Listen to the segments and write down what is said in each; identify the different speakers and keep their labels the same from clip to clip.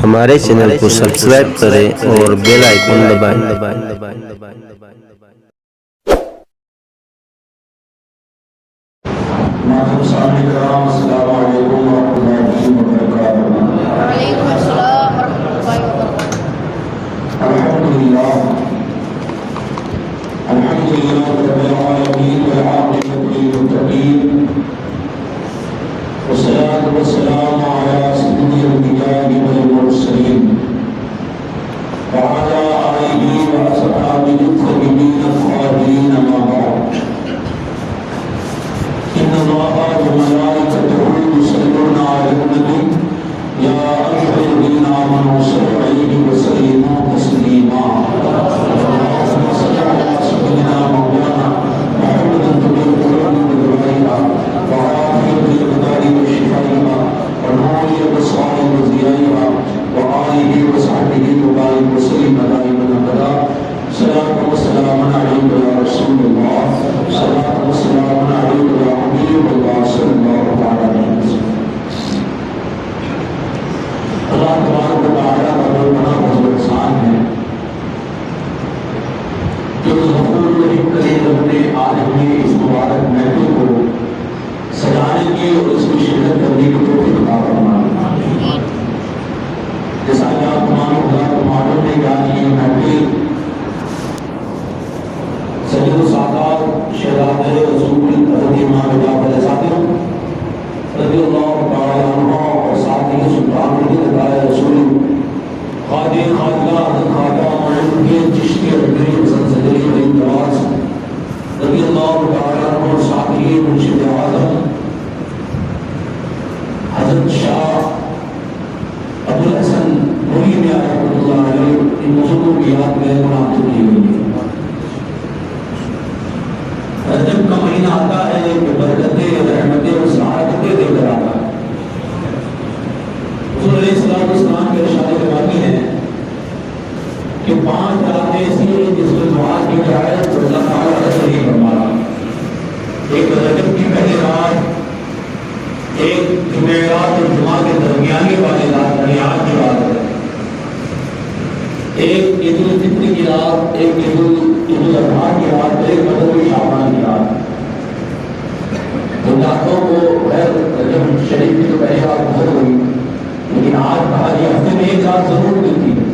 Speaker 1: ہمارے چینل کو سبسکرائب کریں اور بیل آئیکن دبائیں۔
Speaker 2: السلام علیکم ورحمۃ اللہ وبرکاتہ۔
Speaker 3: وعلیکم السلام ورحمۃ اللہ وبرکاتہ۔
Speaker 2: الحمدللہ رب العالمین والعاقبۃ للمتقین والصلاة والسلام علی سید الانبیاء والمرسلین وعلی آلہ واصحابہ الطیبین الطاہرین اما بعد۔ ان اللہ وملائکتہ یصلون علی النبی یا ایھا الذین آمنوا صلوا علیہ وسلموا تسلیما۔ اللهم صل علی سیدنا مولانا محمد النبی الکریم ودعائها وعافیت الابدان وشفائها ونور الابصار وضیائها وآلہ وصحبہ وبارک وسلم دائما ابدا۔ صلاۃ و سلام علیک یا رسول اللہ، صلاۃ و سلام علیک یا حبیب اللہ صلی اللہ علیہ وسلم۔ اللہ تبارک و تعالیٰ کا بہت بڑا فضل و احسان ہے جو غفور رحیم کریم نے آج ہمیں اس مبارک محفل کو سجانے کی اور اس میں شرکت کرنے کی توفیق عطا فرمائی۔ جیسا کہ آپ تمام معلوم ہے کہ آج یہ محفل سید السادات شہزادہ رسول حضرت امام جعفر صادق رضی اللہ تعالی عنہ اور ساتھ ہی سلطان رضی رسول خواجہ خواجہ حضرت خواجہ معین کے چشتی اجمیری حسن صدری علی نواز رضی اللہ تعالی عنہ اور ساتھ ہی مرشد اعظم حضرت شاہ ابو الحسن نوری میں رحمۃ اللہ علیہ ان بزرگوں کی یاد میں منعقد کی گئی ہے۔ رجب کا مہینہ آتا ہے کہ برکتیں رحمتیں اور سعادتیں دے کر آتا ہے۔ حضور علیہ السلام کے ارشاد فرماتے ہیں کہ 5 راتیں ایسی ہیں جس میں دعا کی جائے تو اللہ تعالیٰ اجر ہی فرماتا ہے۔ ایک رجب کی پہلی رات، ایک جمعرات اور جمعہ کے درمیانی والی رات بنیاد کی رات ہے، ایک عید الفطر کی رات، ایک عید الاضحیٰ کی رات، ایک بدر شعبان کی رات۔ ان راتوں کو غیر رجب شریف کی تو پہلی رات گزر ہوئی، لیکن آج کہا یہ ہفتے میں ایک رات ضرور ملتی ہے۔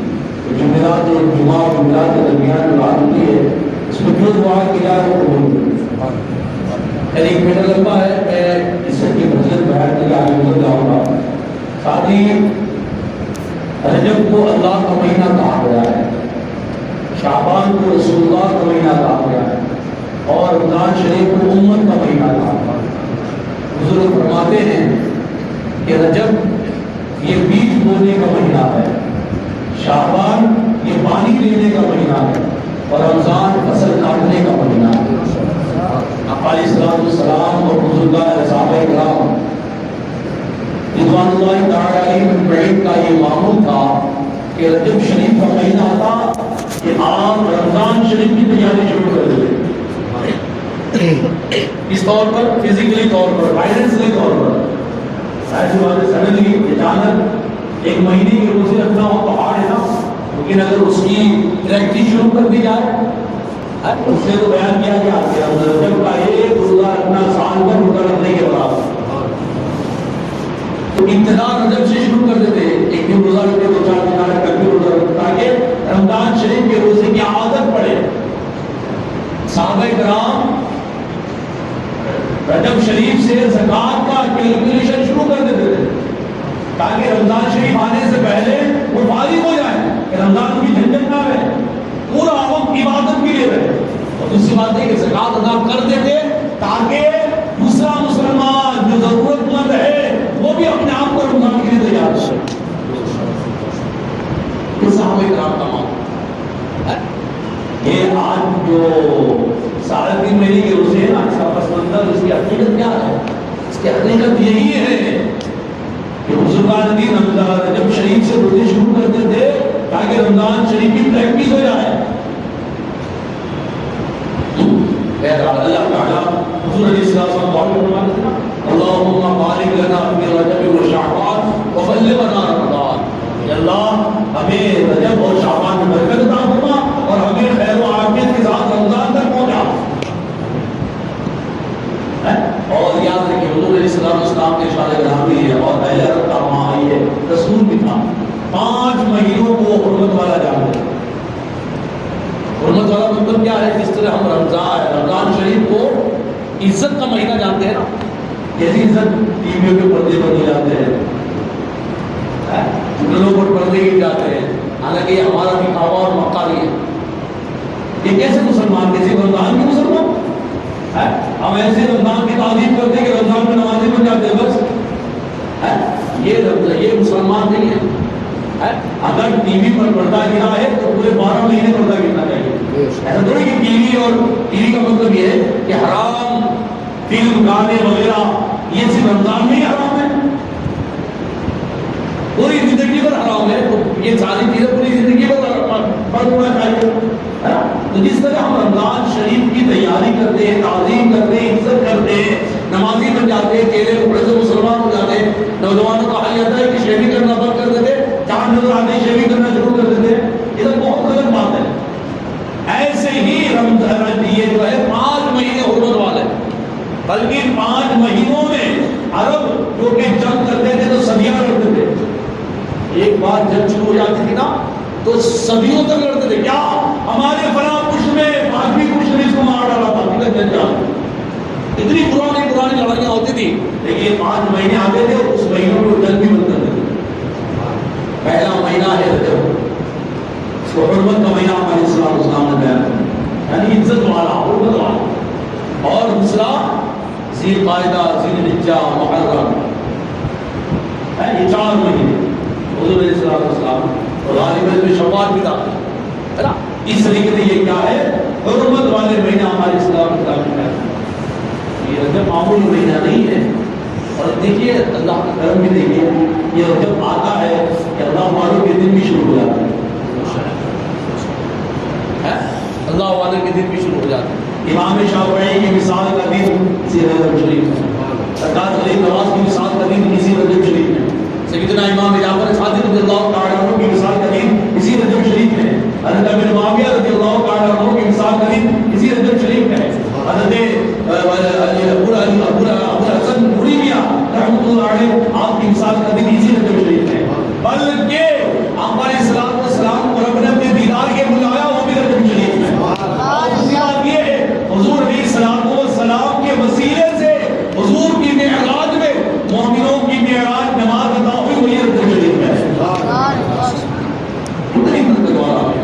Speaker 2: جمعرات اور جمعہ اور جمعرات کے درمیان جو رات ہوتی ہے اس میں جو دعا کی جائے وہ قبول ہوتی ہے۔ ایک مہینہ لمبا ہے، میں اس کی فضیلت بیان کے لیے آگے گزر جاؤں گا۔ ساتھ ہی رجب کو اللہ کا مہینہ کہا گیا ہے، شعبان کو رسول اللہ کا مہینہ کہا گیا ہے، اور رمضان شریف کو امت کا مہینہ کہا گیا ہے۔ بزرگ فرماتے ہیں کہ رجب یہ بیج بونے کا مہینہ ہے، شعبان یہ پانی لینے کا مہینہ ہے، اور رمضان فصل کاٹنے کا مہینہ ہے۔ آقا علیہ السلام اور بزرگان صحابہ کرام رضوان اللہ تعالی علیہم اجمعین کا یہ معمول تھا کہ رجب شریف کا مہینہ آتا کہ آپ رمضان شریف کی تیاری شروع کر دیتے۔ اس طور پر فزیکلی طور پر، فائنینشلی طور پر ایسی بات ہے، سڈنلی اچانک ایک مہینے کے روزے رکھنا ہو تو ہارڈ ہے نا، لیکن اگر اس کی پریکٹس شروع کر دی جائے، اس نے تو بیان کیا کہ رجب کا ایک روزہ رکھنا سال بھر روزہ رکھنے کے برابر، تو ابتدا رجب سے شروع کر دیتے، ایک دن روزہ رکھتے، 2-4 دن کل بھی روزہ رکھتے، تاکہ رمضان شریف کے روزے کی عادت پڑے۔ صحابہ کرام رجب شریف سے زکوٰۃ کا کیلکولیشن شروع کر دیتے تھے تاکہ رمضان شریف آنے سے پہلے وہ فارغ ہو جائے کہ رمضان کی جھنجھٹ نہ رہے، پورا وقت عبادت کے لیے رہے۔ اور دوسری بات ہے کہ زکوٰۃ ادا کرتے تھے تاکہ دوسرا مسلمان جو ضرورت مند ہے وہ بھی اپنے آپ کو رمضان کے لیے تیار ہو۔ یہ صحابہ کرام کا معاملہ ہے۔ یہ آج جو 3.5 مہینے کے روزے ہیں نا، اس کا پس منظر، اس کی حقیقت کیا ہے؟ اس کی حقیقت یہی ہے کہ بزرگان دین رجب شریف سے روزے شروع کرتے تھے تاکہ رمضان شریف کی پریکٹس ہو جائے۔ اللہ تعالیٰ حضور علیہ السلام دعا میں فرماتے تھے نا، اللہم بارک لنا فی رجب و شعبان وبلغنا رمضان، کہ اللہ ہمیں رجب اور شعبان میں برکت عطا فرما اور ہمیں خیر و عافیت کے ساتھ رمضان تک پہنچا. اور یاد رکھیں حضور علیہ السلام کے ارشاد گرامی ہے اور اہل عرب کا وہاں یہ رسول بھی تھا 5 مہینوں کو حرمت والا جانتے ہیں. حرمت والا مطلب کیا ہے؟ جس طرح ہم رمضان شریف کو عزت کا مہینہ جانتے ہیں نا، کیسی عزت ٹی ویوں کے پردے پر نہیں جاتے ہیں، چٹلوں پر پردے ہی جاتے ہیں، حالانکہ یہ ہمارا بھی کعبہ اور مکہ بھی ہے. یہ کیسے مسلمان، کیسے رمضان کے مسلمان؟ ہم ایسے رمضان کی تعظیم کرتے ہیں کہ رمضان میں نمازیں بن جاتے ہیں بس. یہ مسلمان نہیں ہے. اگر ٹی وی پر پردہ گرا ہے تو پورے 12 مہینے پردہ گرنا چاہیے. ایسا تھوڑی کہ ٹی وی کا مطلب یہ ہے کہ حرام فلم گانے وغیرہ یہ صرف رمضان میں ہی حرام ہے، پوری زندگی پر حرام ہے. تو یہ ساری چیزیں پوری زندگی پر بند ہونا چاہیے. تو جس طرح ہم رمضان شریف کی تیاری کرتے ہیں، تعظیم کرتے ہیں، عزت کرتے ہیں، نمازی بن جاتے ہیں، چہرے کپڑے سے مسلمان ہو جاتے ہیں. نوجوانوں کا حال یہ ہے کہ شیونگ کرنا بند کر دیتے، چاند نظر آتے شیونگ کرنا شروع کر دیتے. یہ تو بہت غلط بات ہے. ایسے ہی رمضان یہ جو ہے 5 مہینے حرمت والے، بلکہ 5 مہینوں میں عرب جو کہ جنگ کرتے تھے تو صدیاں لڑتے تھے. ایک بار جنگ شروع ہو جاتی تھی نا تو صدیوں تک لڑتے تھے. کیا ہمارے فلاں پشت میں آدمی پشت نے اس کو مار ڈالا تھا، اتنی پرانی لڑائیاں ہوتی تھی. لیکن 5 مہینے آتے تھے، اس مہینوں میں جنگ بھی بند کرتے تھے. پہلا مہینہ ہے رجب، اس کو حرمت کا مہینہ ہمارے اسلام نے بیان کیا، یعنی عزت والا، حرمت والا. اور دوسرا ذی القعدہ، ذی الحجہ، محرم، یہ 4 مہینے حضور علیہ السلام اور غالباً میں شوال بھی داخل ہے نا. اس طریقے سے یہ کیا ہے؟ حرمت والے مہینہ ہمارے اسلام میں. یہ رجب معمولی مہینہ نہیں ہے. اور دیکھیے اللہ کا کرم بھی دیکھیے، یہ رجب آتا ہے کہ اللہ والوں کے دن بھی شروع ہو جاتے ہیں. اللہ والوں کے دن بھی شروع ہو جاتے ہیں. امام شافعی کی مثال کا دن اسی رجب شریف ہے. سرکار غریب نواز کی مثال کا دن اسی رجب شریف ہے. سیدنا امام جعفر صادق رضی اللہ تعالیٰ عنہ کی مثال کا دن اسی رجب شریف میں ہے. حضرت ابن معاویہ رضی اللہ تعالیٰ عنہ کی مثال کا دن اسی رجب شریف میں ہے. حضرت ابو الحسن نوری میاں رحمۃ اللہ علیہ آپ کی مثال کا دن اسی رجب شریف میں ہے. بلکہ آپ علیہ السلام کو رب نے اپنے دیدار کے بلایا وہ بھی رجب شریف میں. اور دوسری بات یہ ہے حضور علیہ السلام کے وسیلے سے حضور کی معراج میں مومنوں کی معراج نماز ادا ہوئی، وہی رجب شریف میں ہے.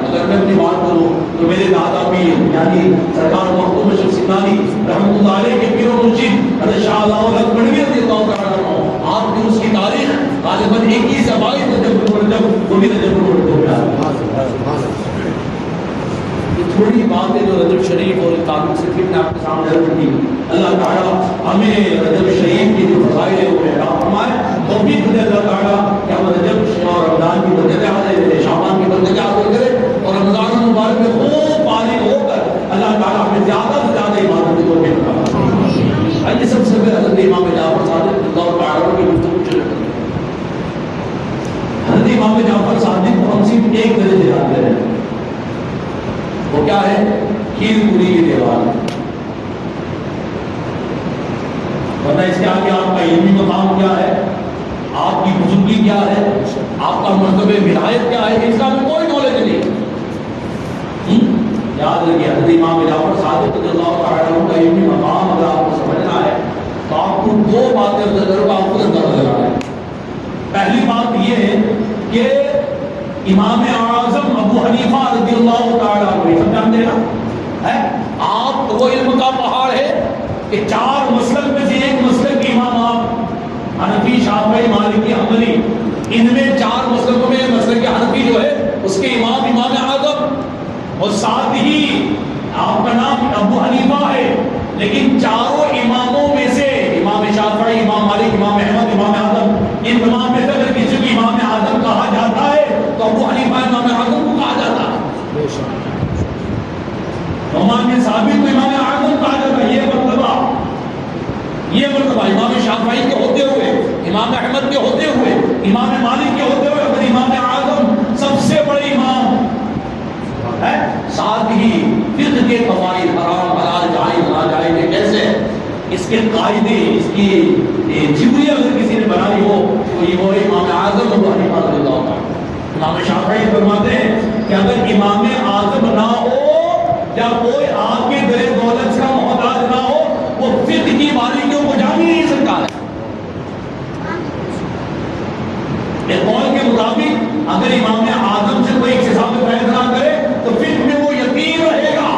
Speaker 2: اگر میں اپنی بات کروں تو میرے دادا پیر یعنی سرکار مختوم اشرف سنانی رحمۃ اللہ علیہ کے پیر و مرشد حضرت شاہ علاء الحق بڑھوی رضی اللہ تعالیٰ عنہ، آپ کی اس کی تاریخ غالباً 21 رجب وہ بھی رجب میں تھوڑی بات ہے جو رجب شریف اور تعلق سے پھر میں آپ کے سامنے رکھ دی. اللہ تعالیٰ ہمیں رجب شریف کی جو فضائل ہے وہ عطا فرمائے. توفیق دے اللہ تعالیٰ کہ ہم رجب اور رمضان کی برکتیں حاصل کریں، شعبان کی برکتیں حاصل کریں اور رمضان المبارک میں خوب فارغ ہو کر اللہ تعالیٰ ہمیں زیادہ سے زیادہ عبادت کی توفیق عطا فرمائے. آئیے سب سے پہلے حضرت امام جعفر صادق رضی اللہ تعالیٰ عنہ کی گفتگو شروع کریں. حضرت امام جعفر صادق کو ہم صرف ایک درجے جانتے ہیں، وہ کیا ہے؟ کھیر پوری کی دیوار. ورنہ اس کے آگے آپ کا علمی مقام کیا ہے، آپ کی بزرگی کیا ہے، آپ کا مرتبہ ولایت کیا ہے، اس کا ہمیں کوئی نالج نہیں. یاد رکھیے حضرت امام جعفر صادق رضی اللہ تعالیٰ عنہ کا علمی مقام اگر آپ کو سمجھنا ہے تو آپ کو 2 باتیں آپ کو اندازہ لگانا ہے. پہلی بات یہ ہے کہ امام اعظم ابو حنیفہ رضی اللہ تعالیٰ عنہ سمجھتے ہیں آپ وہ علم کا پہاڑ ہے کہ 4 مسلک میں سے ایک مسلک کے امام آپ حنفی، شافعی، مالکی، حنبلی، ان میں 4 مسلکوں میں مسلک حنفی جو ہے اس کے امام اعظم، اور ساتھ ہی آپ کا نام ابو حنیفہ ہے. لیکن 4 اماموں میں سے امام شافعی، امام مالک، امام احمد، امام اعظم، ان تمام میں سے اگر کسی کو امام اعظم کہا جاتا ہے تو ابو حنیفہ امام اعظم کو کہا جاتا ہے. نعمان بن ثابت کو امام اعظم کہا جاتا ہے. یہ مرتبہ امام شافعی کے ہوتے ہوئے، امام احمد کے ہوتے ہوئے، امام مالک کے ہوتے ہوئے اگر امام اعظم سب سے کے قاعدے، اس کی تھیوری اگر کسی نے بنائی ہو تو یہ وہ امام اعظم ابو حنیفہ رضی اللہ عنہ۔ امام شافعی فرماتے ہیں کہ اگر امام اعظم نہ ہو یا کوئی آپ کے در دولت کا محتاج نہ ہو، وہ فقہ کی باریکیوں کو جان ہی نہیں سکتا ہے۔ ایک قول کے مطابق اگر امام اعظم سے کوئی اکتساب فیصلہ کرے تو فقہ میں وہ یقین رہے گا۔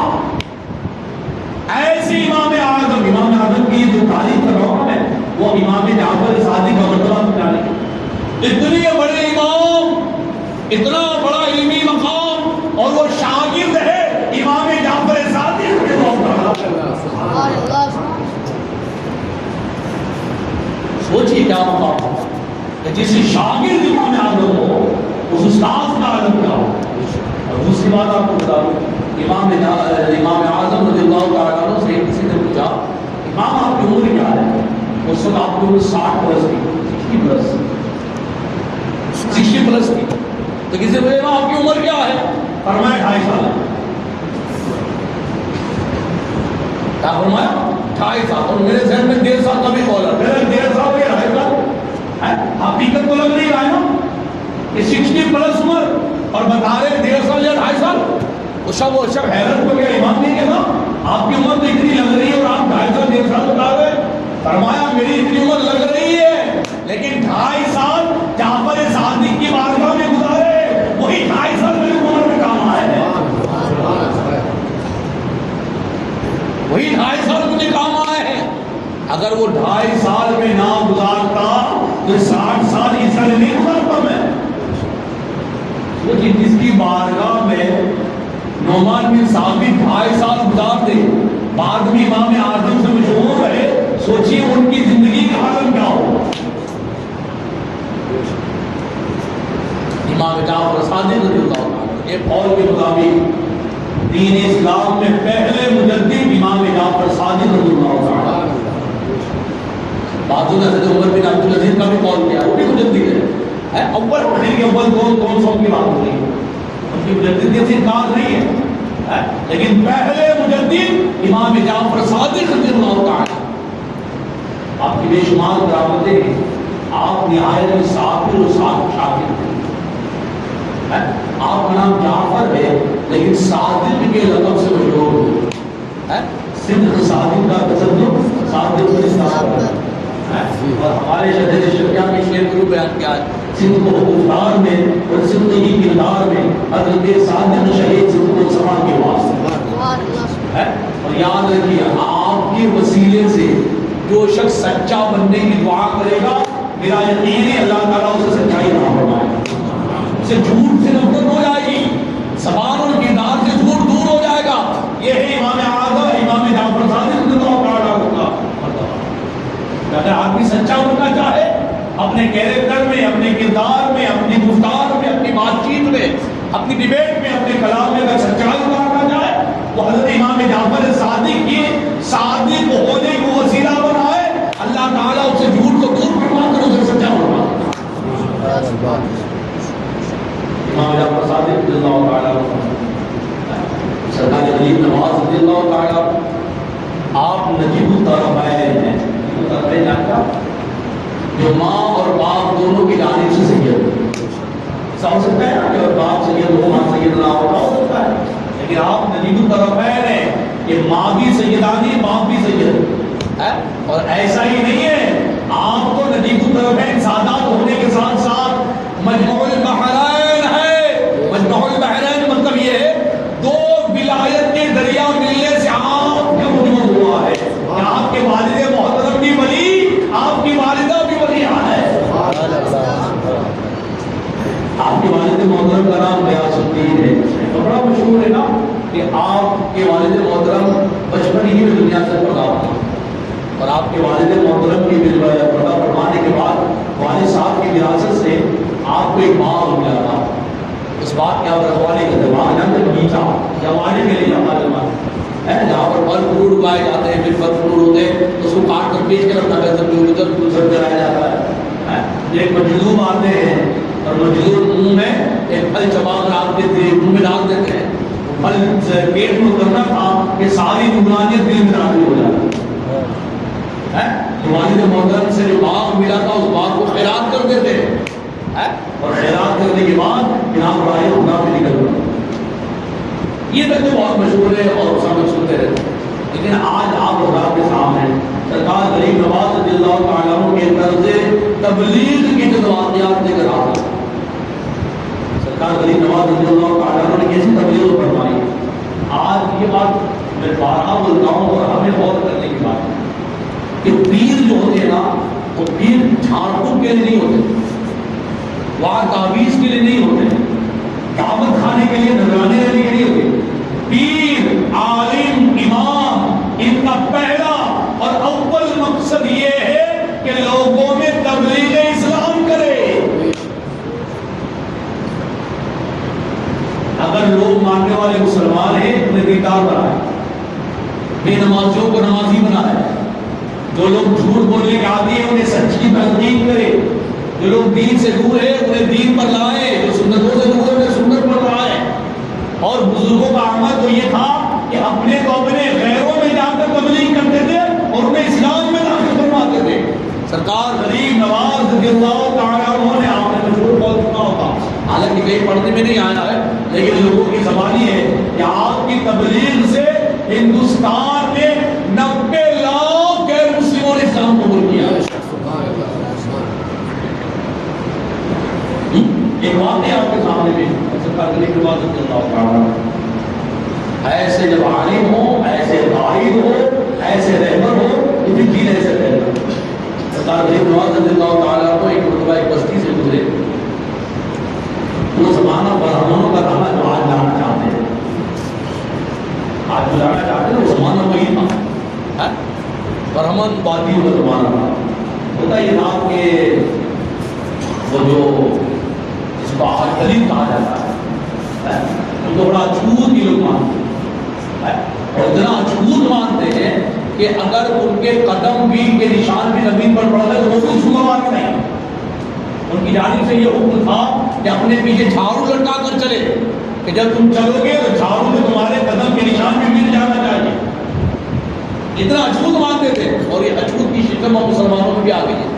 Speaker 2: ایسے امام اعظم کی جو تعریف کر رہا ہوں میں، وہ امام جعفر صادق کا مرتبہ بتانے، اتنے بڑے امام، اتنا بڑا علمی مقام، اور وہ شاگرد ہے امام جعفر صادق کے سوچیے کیا مقام ہے، جس شاگرد امام اعظم ہو اس استاد کا عالم کیا ہو۔ اور دوسری بات آپ کو بتا دوں، امام اعظم رضی اللہ تعالیٰ عنہ سے کسی نے پوچھا امام آپ کی عمر کیا ہے؟ اس وقت آپ کی عمر 60 برس کی، 60 پلس کی۔ تو کسی نے پوچھا امام آپ کی عمر کیا ہے؟ فرمایا 2.5 سال۔ کیا فرمایا؟ 2.5 سال۔ اور میرے ذہن میں 1.5 سال کا بھی قول ہے، 1.5 سال یا 2.5 سال حقیقت تو لگ نہیں رہا ہے نا کہ 60 پلس عمر اور بتا رہے 1.5 سال یا 2.5 سال۔ وہ شب حیرت کو کیا امام نہیں کہنا آپ کی عمر تو اتنی لگ رہی ہے اور آپ 2.5 سال 1.5 سال بتا رہے؟ فرمایا میری اتنی عمر لگ رہی ہے لیکن 2.5 سال جعفر صادق کی بارگاہ میں گزارے، وہی 2.5 سال میری عمر میں کام آئے ہیں، وہی 2.5 سال مجھے کام آئے ہیں۔ اگر وہ 2.5 سال میں نہ گزارتا تو 60 سال اس طرح نہیں گزارتا میں۔ جس کی بارگاہ میں نعمان بن ثابت 2.5 سال گزار دے، بعد میں امام اعظم سے مشہور رہے، سوچیے ان کی زندگی کا حال کیا ہو۔ امام جعفر صادق رضی اللہ عنہ ایک قول کے مطابق دین اسلام میں پہلے مجدد امام جعفر صادق رضی اللہ عنہ۔ بعضوں نے حضرت عمر بن عبدالعزیز کا بھی قول کیا، وہ بھی مجدد ہے۔ اول پڑھنے کے اول کون سو کی بات ہو رہی ہے، ان کی مجددیت سے انکار نہیں ہے، لیکن پہلے مجدد امام جعفر صادق رضی اللہ تعالی۔ آپ کی بے شمار کرامتیں ہیں، آپ نہایت صابر و شاکر تھے۔ آپ کا نام جعفر ہے لیکن صادق کے لقب سے مشہور ہوئے، صدق صادق کا تصدق صادق بن صادق۔ اور ہمارے شہر شرکیہ کے شعر کو بیان کیا ہے، صدق و گفتار میں اور صدق ہی کردار میں حضرت صادق شہید صدق و صفا کے واسطے۔ اور یاد رکھیے آپ کے وسیلے سے جو شخص سچا بننے کی دعا کرے گا، میرا یقین ہے اللہ تعالیٰ اسے سچائی عطا فرمائے گا، اسے جھوٹ سے نفرت ہو جائے گی، زبان اور کردار سے جھوٹ دور ہو جائے گا۔ یہ ہے امام اعظم امام جعفر صادق رضی اللہ تعالیٰ کا۔ اگر آدمی سچا بننا چاہے، اپنے کیریکٹر میں، اپنے کردار میں، اپنی گفتار میں، اپنی بات چیت میں، اپنی ڈیبیٹ میں، اپنے کلام میں اگر سچائی اتارنا چاہے تو حضرت امام جعفر صادق کی صادق ہونے کو وسیلہ بنائے، اللہ تعالیٰ اس سے جھوٹ کو دور فرما کر اسے سچا بنوا۔ امام جعفر صادق رضی اللہ تعالیٰ سرکار غریب نواز رضی اللہ تعالیٰ، آپ نجیب الطرفین ہیں۔ جو ماں اور باپ دونوں کی جانب سے سید ایسا ہو سکتا ہے نا کہ باپ سید ہو ماں سید نہ ہو سکتا ہے، لیکن آپ نجیب الطرفین ہیں کہ ماں بھی سیدانی باپ بھی سید ہے۔ اور ایسا ہی نہیں ہے، آپ تو نجیب الطرفین سادات ہونے کے ساتھ ساتھ مجموع البحرین ہے۔ مجموع البحرین مطلب یہ ہے دو ولایت کے دریا ملنے سے آپ کا مجموع ہوا ہے کہ آپ کے والد محترم بھی ولی، آپ کی والدہ بھی ولی ہے۔ آپ کے والد محترم کا نام غیاث الدین ہے، تو بڑا مشہور ہے نا کہ آپ کے والد محترم بچپن ہی میں دنیا سے پردہ ہوئے، اور آپ کے والد محترم کی پردہ فرمانے کے بعد والد صاحب کی وراثت سے آپ کو ایک باغ ملا تھا۔ اس بات کے آپ رکھوالی کرتے باغ جانتے بغیچہ یا والد کے لیے ہے جہاں پر پھل فروٹ اگائے جاتے ہیں، پھر پھل فروٹ ہوتے ہیں تو اس کو کاٹ کر بیچ کے رکھنا پڑتا ہے، ادھر دوسرا کرایا جاتا ہے۔ ایک مجذوب آتے ہیں اور مجذوب منہ میں ایک پھل چبا کر آپ کے منہ میں ڈال دیتے ہیں، پھل پیٹ میں اترنا تھا کہ ساری نورانیت دل میں داخل ہو جاتی ہے۔ اور خیرات کرنے کے بعد یہاں پر آئے خدا پہ نکل پڑا. یہ تک تو بہت مشہور ہے اور سب سنتے رہتے ہیں. لیکن آج آپ حضرات کے سامنے سرکار غریب نواز رضی اللہ تعالیٰ عنہ کے طرز تبلیغ کی جو واقعات لے کر آتا ہے. سرکار غریب نواز رضی اللہ تعالیٰ عنہ نے کیسی تبلیغ فرمائی. آج یہ بات میں بارہا بولتا ہوں اور ہمیں غور کرنے کی بات ہے کہ پیر جو ہوتے ہیں نا وہ پیر جھاڑ پھوک کے لیے نہیں ہوتے, وہاں تعویذ کے لیے نہیں ہوتے, دعوت کھانے کے لیے نذرانے لینے کے لیے ہوتے. پیر عالم امام ان کا پہلا اور اول مقصد یہ ہے کہ لوگوں میں تبلیغ اسلام کرے. اگر لوگ ماننے والے مسلمان ہیں انہیں دیندار بنائے, بے نمازیوں کو نمازی بنائے, جو لوگ جھوٹ بولنے کے عادی ہیں انہیں سچ کی تلقین کرے, جو لوگ دین سے دور ہیں انہیں دین پر لائے, جو سنتوں سے دور ہیں انہیں سنت پر لائے. اور بزرگوں کا عمل تو یہ تھا کہ اپنے تو اپنے غیروں میں جا کر تبلیغ کرتے تھے اور انہیں اسلام میں داخل فرماتے تھے. سرکار غریب نواز رضی اللہ تعالیٰ عنہ نے آپ نے مشہور قول سنا ہوگا, حالانکہ کہیں پڑھنے میں نہیں آیا ہے لیکن لوگوں کی زبانی ہے کہ آپ کی تبلیغ سے ہندوستان میں 90 لاکھ غیر مسلموں نے اسلام قبول کیا. ایک واقعہ آپ کے سامنے بھی سرکار غریب نواز رضی اللہ تعالیٰ عنہ ایسے جب عالم ہو, ایسے قائد ہو, ایسے رہبر ہو, تو پھر جینے سے رہبر. سرکار غریب نواز رضی اللہ تعالیٰ کو ایک مرتبہ ایک بستی سے گزرے. وہ زمانہ برہمنوں کا تھا جو آج جانا چاہتے ہیں, آج جو جانا چاہتے ہیں وہ زمانہ وہی تھا. برہمن بادیوں کا زمانہ تھا. ہوتا یہ تھا کہ وہ جو جس کو آج دلیل کہا جاتا ہے ان کو بڑا جھوٹ ہی لوگ مانتے ہیں, اور اتنا جھوٹ مانتے ہیں کہ اگر ان کے قدم بھی کے نشان بھی زمین پر پڑ گئے تو وہ بھی جھوٹ مانتے نہیں. ان کی جانب سے یہ حکم تھا کہ اپنے پیچھے جھاڑو لٹکا کر چلے کہ جب تم چلو گے تو جھاڑو میں تمہارے قدم کے نشان بھی مل جانا چاہیے. اتنا اچھوت مانتے تھے اور یہ اچھوت کی شکم مسلمانوں میں بھی آ گئی ہے.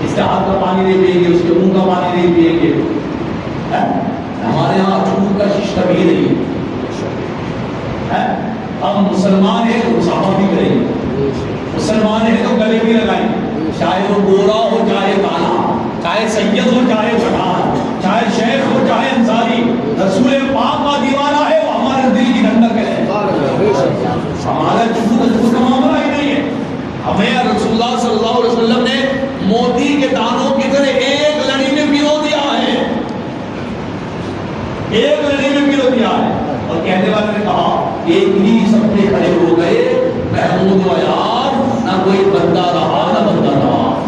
Speaker 2: اس کے ہاتھ کا پانی نہیں پئیں گے, اس کے منہ کا پانی نہیں پئیں گے. ہمارے یہاں اچھوت کا سسٹم ہی نہیں ہے. ہم مسلمان ہیں تو مصافحہ بھی کریں گے, مسلمان ہیں تو گلے بھی لگائیں گے, چاہے وہ گورا ہو چاہے کالا, چاہے سید ہو چاہے پٹھان, چاہے شیخ ہو چاہے انصاری. رسول پاک کا دیوانہ ہے وہ ہمارے دل کی ٹھنڈک ہے. ہمارا جھوٹ کا معاملہ ہی نہیں ہے. ہمیں رسول اللہ صلی اللہ علیہ وسلم نے موتی کے دانوں کی طرح ایک لڑی میں پیرو دیا ہے, ایک لڑی میں پیرو دیا ہے. اور کہنے والے نے کہا ایک ہی سب نے کھڑے ہو گئے, محمود و یار, نہ کوئی بندہ رہا نہ بندہ رہا.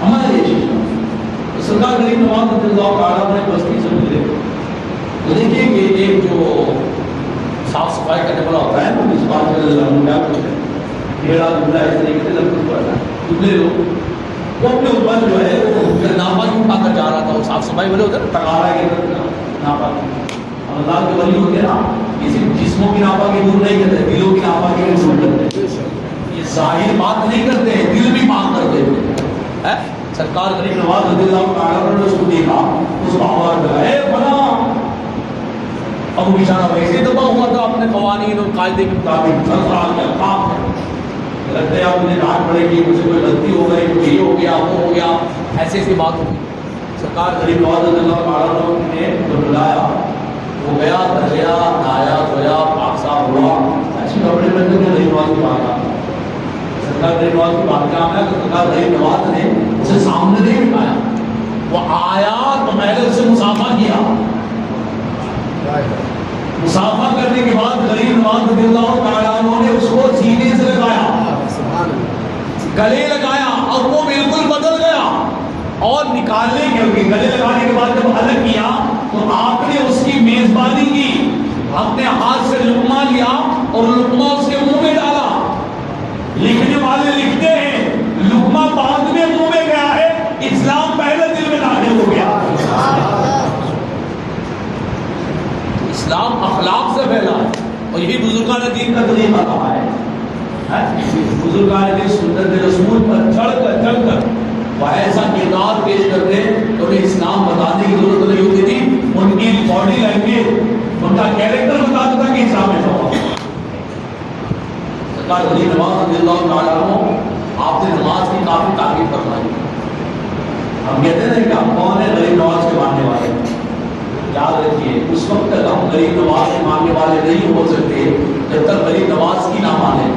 Speaker 2: ہمارے یہ چیز سرکار غریب نواز رضی اللہ تعالیٰ نے بستی سے گزرے. تو دیکھیے کہ ایک جو صاف صفائی کرنے والا ہوتا ہے نا, اس بات میں کیا کچھ ہے بھیڑا دبلا اس طریقے سے لگ پڑتا ہے, دبلے لوگ وہ اپنے اوپر جو ہے وہ ناپاکی اٹھا کر جا رہا تھا. وہ صاف صفائی والے ہوتے ہیں نا, تقارا کے ناپاکی. اللہ کے ولی ہوتے ہیں نا, یہ صرف جسموں کی ناپاکی دور نہیں کرتے, دلوں کی ناپاکی بھی دور کرتے ہیں. یہ ظاہر بات نہیں کرتے ہیں, دل بھی پاک کرتے ہیں. سرکار غریب نواز رضی اللہ تعالیٰ نے اس کو دیکھا, اس کو آواز لگائے بنا. اب وہ بیچارہ ویسے دبا ہوا تھا اپنے قوانین اور قاعدے کے مطابق, لگتا ہے آپ نے ڈانٹ پڑے گی, مجھے کوئی غلطی ہو گئی, کوئی یہ ہو گیا وہ ہو گیا, ایسی ایسی بات ہوگی. سرکار غریب نواز رضی اللہ تعالیٰ نے جو بلایا وہ گیا, دریا نہایا دھویا پاک صاف ہوا, اچھی کپڑے پہنتے تھے. غریب نواز کی بات آ سرکار غریب نواز کی بات کیا آیا کہ سرکار غریب نواز نے اسے سامنے نہیں بٹھایا, وہ آیا تو پہلے اسے مسافہ کیا. مسافہ کرنے کے بعد غریب نواز رضی اللہ تعالیٰ عنہ نے اس کو سینے سے لگایا, گلے لگایا, اور وہ بالکل بدل گیا. اور نکالنے کے گلے لگانے کے بعد جب الگ کیا تو آپ نے اس کی میزبانی کی, اپنے ہاتھ سے لقمہ لیا اور لقمہ اس کے منہ میں ڈالا. لکھنے والے لکھتے ہیں لقمہ بعد میں منہ میں گیا ہے, اسلام پہلے دل میں داخل ہو گیا. اسلام اخلاق سے پھیلا ہے, اور یہی بزرگان دین کا طریقہ کہا ہے. بزرگان دین سنت رسول پر چڑھ چل کر وہ ایسا کردار پیش کرتے تو انہیں اسلام بتانے کی ضرورت نہیں ہوتی تھی. ان کی باڈی لینگویج, ان کا کیریکٹر بتاتا تھا کہ اسلام ایسا ہوا. سرکار غریب نواز رضی اللہ تعالیٰ عنہ آپ نے نماز کی کافی تاکید فرمائی. ہم کہتے ہیں کہ ہم کون ہیں؟ غریب نواز کے ماننے والے. یاد رکھیے اس وقت تک ہم غریب نواز کے ماننے والے نہیں ہو سکتے جب تک غریب نواز کی نہ مانیں.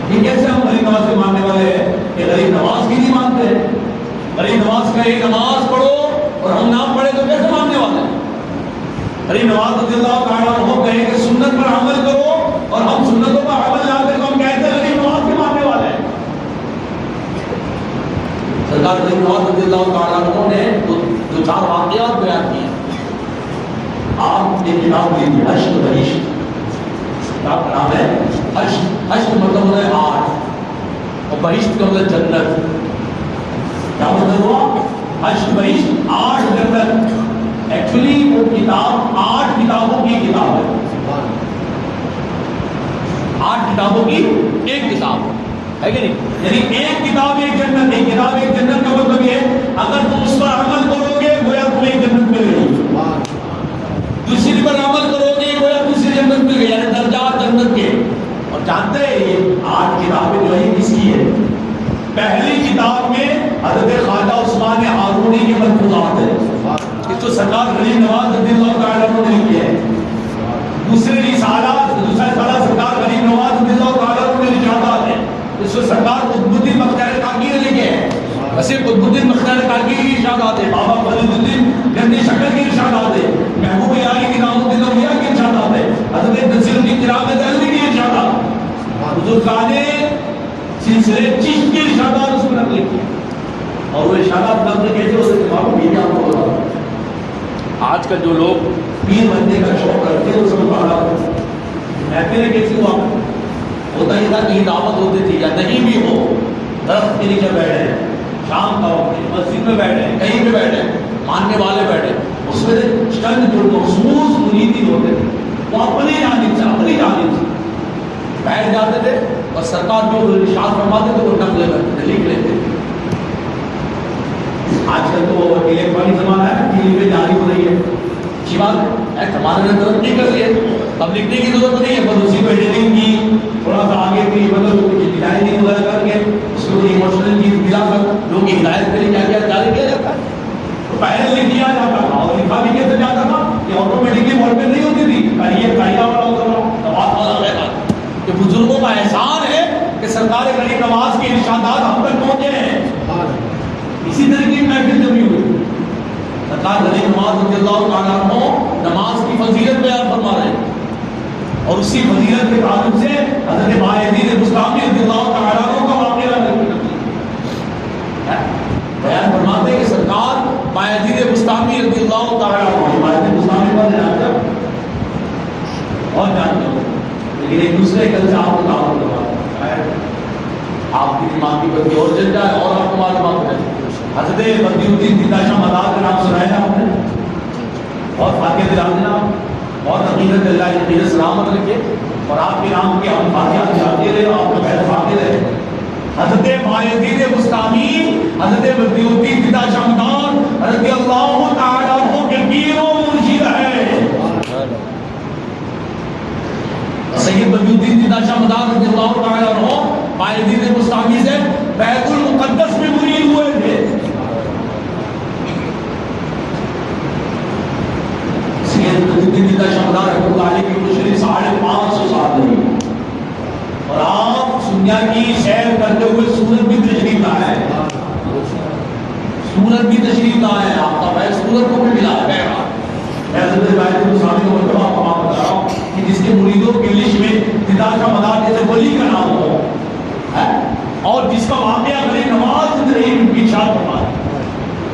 Speaker 2: یہ کیسے ہم غریب نواز کے ماننے والے ہیں کہ غریب نواز کی نہیں مانتے؟ غریب نواز کہے نماز پڑھو اور ہم نہ پڑھے تو کیسے ماننے والے ہیں؟ غریب نواز رضی اللہ تعالیٰ عنہ کہے کہ سنت پر عمل کرو اور ہم سنتوں پر عمل نہ کریں تو ہم کہتے ہیں غریب نواز کے ماننے والے ہیں. سرکار غریب نواز رضی اللہ تعالیٰ عنہ نے جو 4 واقعات بیان کیے. آپ نے کتاب لی تھی حشر و بہشت. کتاب کا نام ہے حشر مطلب ہوتا ہے 8 اور بہشت کا مطلب جنت. کیا مطلب ہوا؟ حشر بہشت 8 جنت. ایکچولی وہ کتاب 8 کتابوں کی کتاب ہے. 8 کتابوں کی ایک کتاب ہے کہ نہیں؟ یعنی ایک کتاب ایک جنت. ایک کتاب ایک جنت کا مطلب یہ اگر تم اس پر عمل کرو گے گویا تمہیں ایک جنت مل گئی. دوسری پر عمل کرو گے گویا دوسری جنت مل گئی, یعنی درجات جنت کے. اور جانتے ہیں یہ 8 کتابیں جو ہے کس کی ہے؟ پہلی کتاب میں حضرت خواجہ عثمان ہارونی کے ملفوظات ہیں. اس کو سرکار غریب نواز رضی اللہ تعالیٰ عنہ نے لکھی ہے. دوسرا رسالہ سرکار غریب نواز رضی اللہ تعالیٰ عنہ نے ارشادات ہیں. اس کو سرکار قطب الدین بختیار کاکی نے لکھے ہیں. ویسے قطب الدین بختیار کاکی کی ارشادات ہیں. بابا فرید الدین گنجی شکر کی ارشادات ہیں. محبوب علی کی نام الدین اولیاء کی ارشادات ہیں. حضرت نصیر الدین چراغ دہلوی کی ارشادات. بزرگان سلسلے چشت کی ارشادات اس میں نقل کی. اور وہ ارشادات نقل کیسے ہو سکتے ہیں؟ یہ آپ کو بتا رہا ہوں. آج کل جو لوگ پیر بننے کا شوق رکھتے ہیں اس میں پڑھا محفلیں کیسی ہوا ہوتا ہی تھا. کہیں دعوت ہوتی تھی یا نہیں بھی ہو, درخت کے نیچے بیٹھے ہیں, شام کا وقت ہے, مسجد میں بیٹھے ہیں, کہیں بھی بیٹھے ہیں, ماننے والے بیٹھے, اس میں چند جو مخصوص مریدین ہوتے تھے وہ اپنی جانب سے بیٹھ جاتے تھے اور سرکار جو ارشاد فرماتے تھے وہ نقل کرتے تھے, لکھ لیتے تھے. آج کل تو الیکٹرانک زمانہ ہے, ٹی وی پہ جاری ہو رہی ہے. اچھی بات ہے, زمانے نے ترقی کر لی ہے, اب لکھنے کی ضرورت نہیں ہے, بس اسی کو ایڈیٹنگ کی تھوڑا سا آگے کی مطلب ڈیزائننگ وغیرہ کر کے اس کو ایموشنل چیز ملا کر لوگوں کی ہدایت کے لیے کیا کیا جاری کیا جاتا ہے. تو پہلے لکھ دیا جاتا تھا اور لکھا بھی کیسے جاتا تھا کہ آٹومیٹکلی وال پہ نہیں ہوتی تھی, یہ قاعدہ والا ہوتا تھا. بات والا رہتا کہ بزرگوں کا احسان ہے کہ سرکار غریب نواز کے ارشادات ہم تک پہنچے ہیں. اسی طرح کی محفل جمی ہوئی. سرکار غریب نواز رضی اللہ تعالیٰ عنہ نماز کی فضیلت بیان فرما رہے ہیں اور اسی فضیلت کے تعلق سے حضرت بایزید بسطامی رضی اللہ تعالیٰ عنہ کا واقعہ بیان فرماتے ہیں کہ سرکار بایزید بسطامی رضی اللہ تعالیٰ عنہ, بایزید بسطامی پر جانتے ہو اور جانتے ہو, لیکن ایک دوسرے کل سے آپ کو تعلق کرواتے ہیں, آپ کی دماغ کی بتی اور جل جائے اور آپ کو معلومات رہے. حضرت بدی الدین زندہ شاہ مدار کا نام سنایا ہے آپ نے, اور فاتحہ دلا دینا, اور عقیدت اللہ عقیدت سلامت رکھے اور آپ کے نام کے ہم فاتحہ دلاتے رہے, آپ کو پہلے فاتح رہے. حضرت بایزید بسطامی, حضرت بدی الدین زندہ شاہ مدار رضی اللہ تعالیٰ عنہ کے پیر و مرشد ہے. سید بدی الدین زندہ شاہ مدار رضی اللہ تعالیٰ عنہ بایزید بسطامی سے بیت المقدس میں مرید ہوئے تھے. شمدار رحمۃ اللہ علیہ کی عمر شریف 550 سال رہی اور آپ دنیا کی سیر کرتے ہوئے سورج بھی تشریف لائے ہیں. سورج بھی تشریف لائے ہیں, آپ کا بھائی سورج کو بھی ملا ہے. میں حضرت بایزید بسطامی کو مرتبہ آپ کو بتا رہا ہوں کہ جس کے مریدوں کے لسٹ میں دیدار کا مدار جیسے ولی کا نام ہو اور جس کا واقعہ غریب نواز کی ارشاد فرما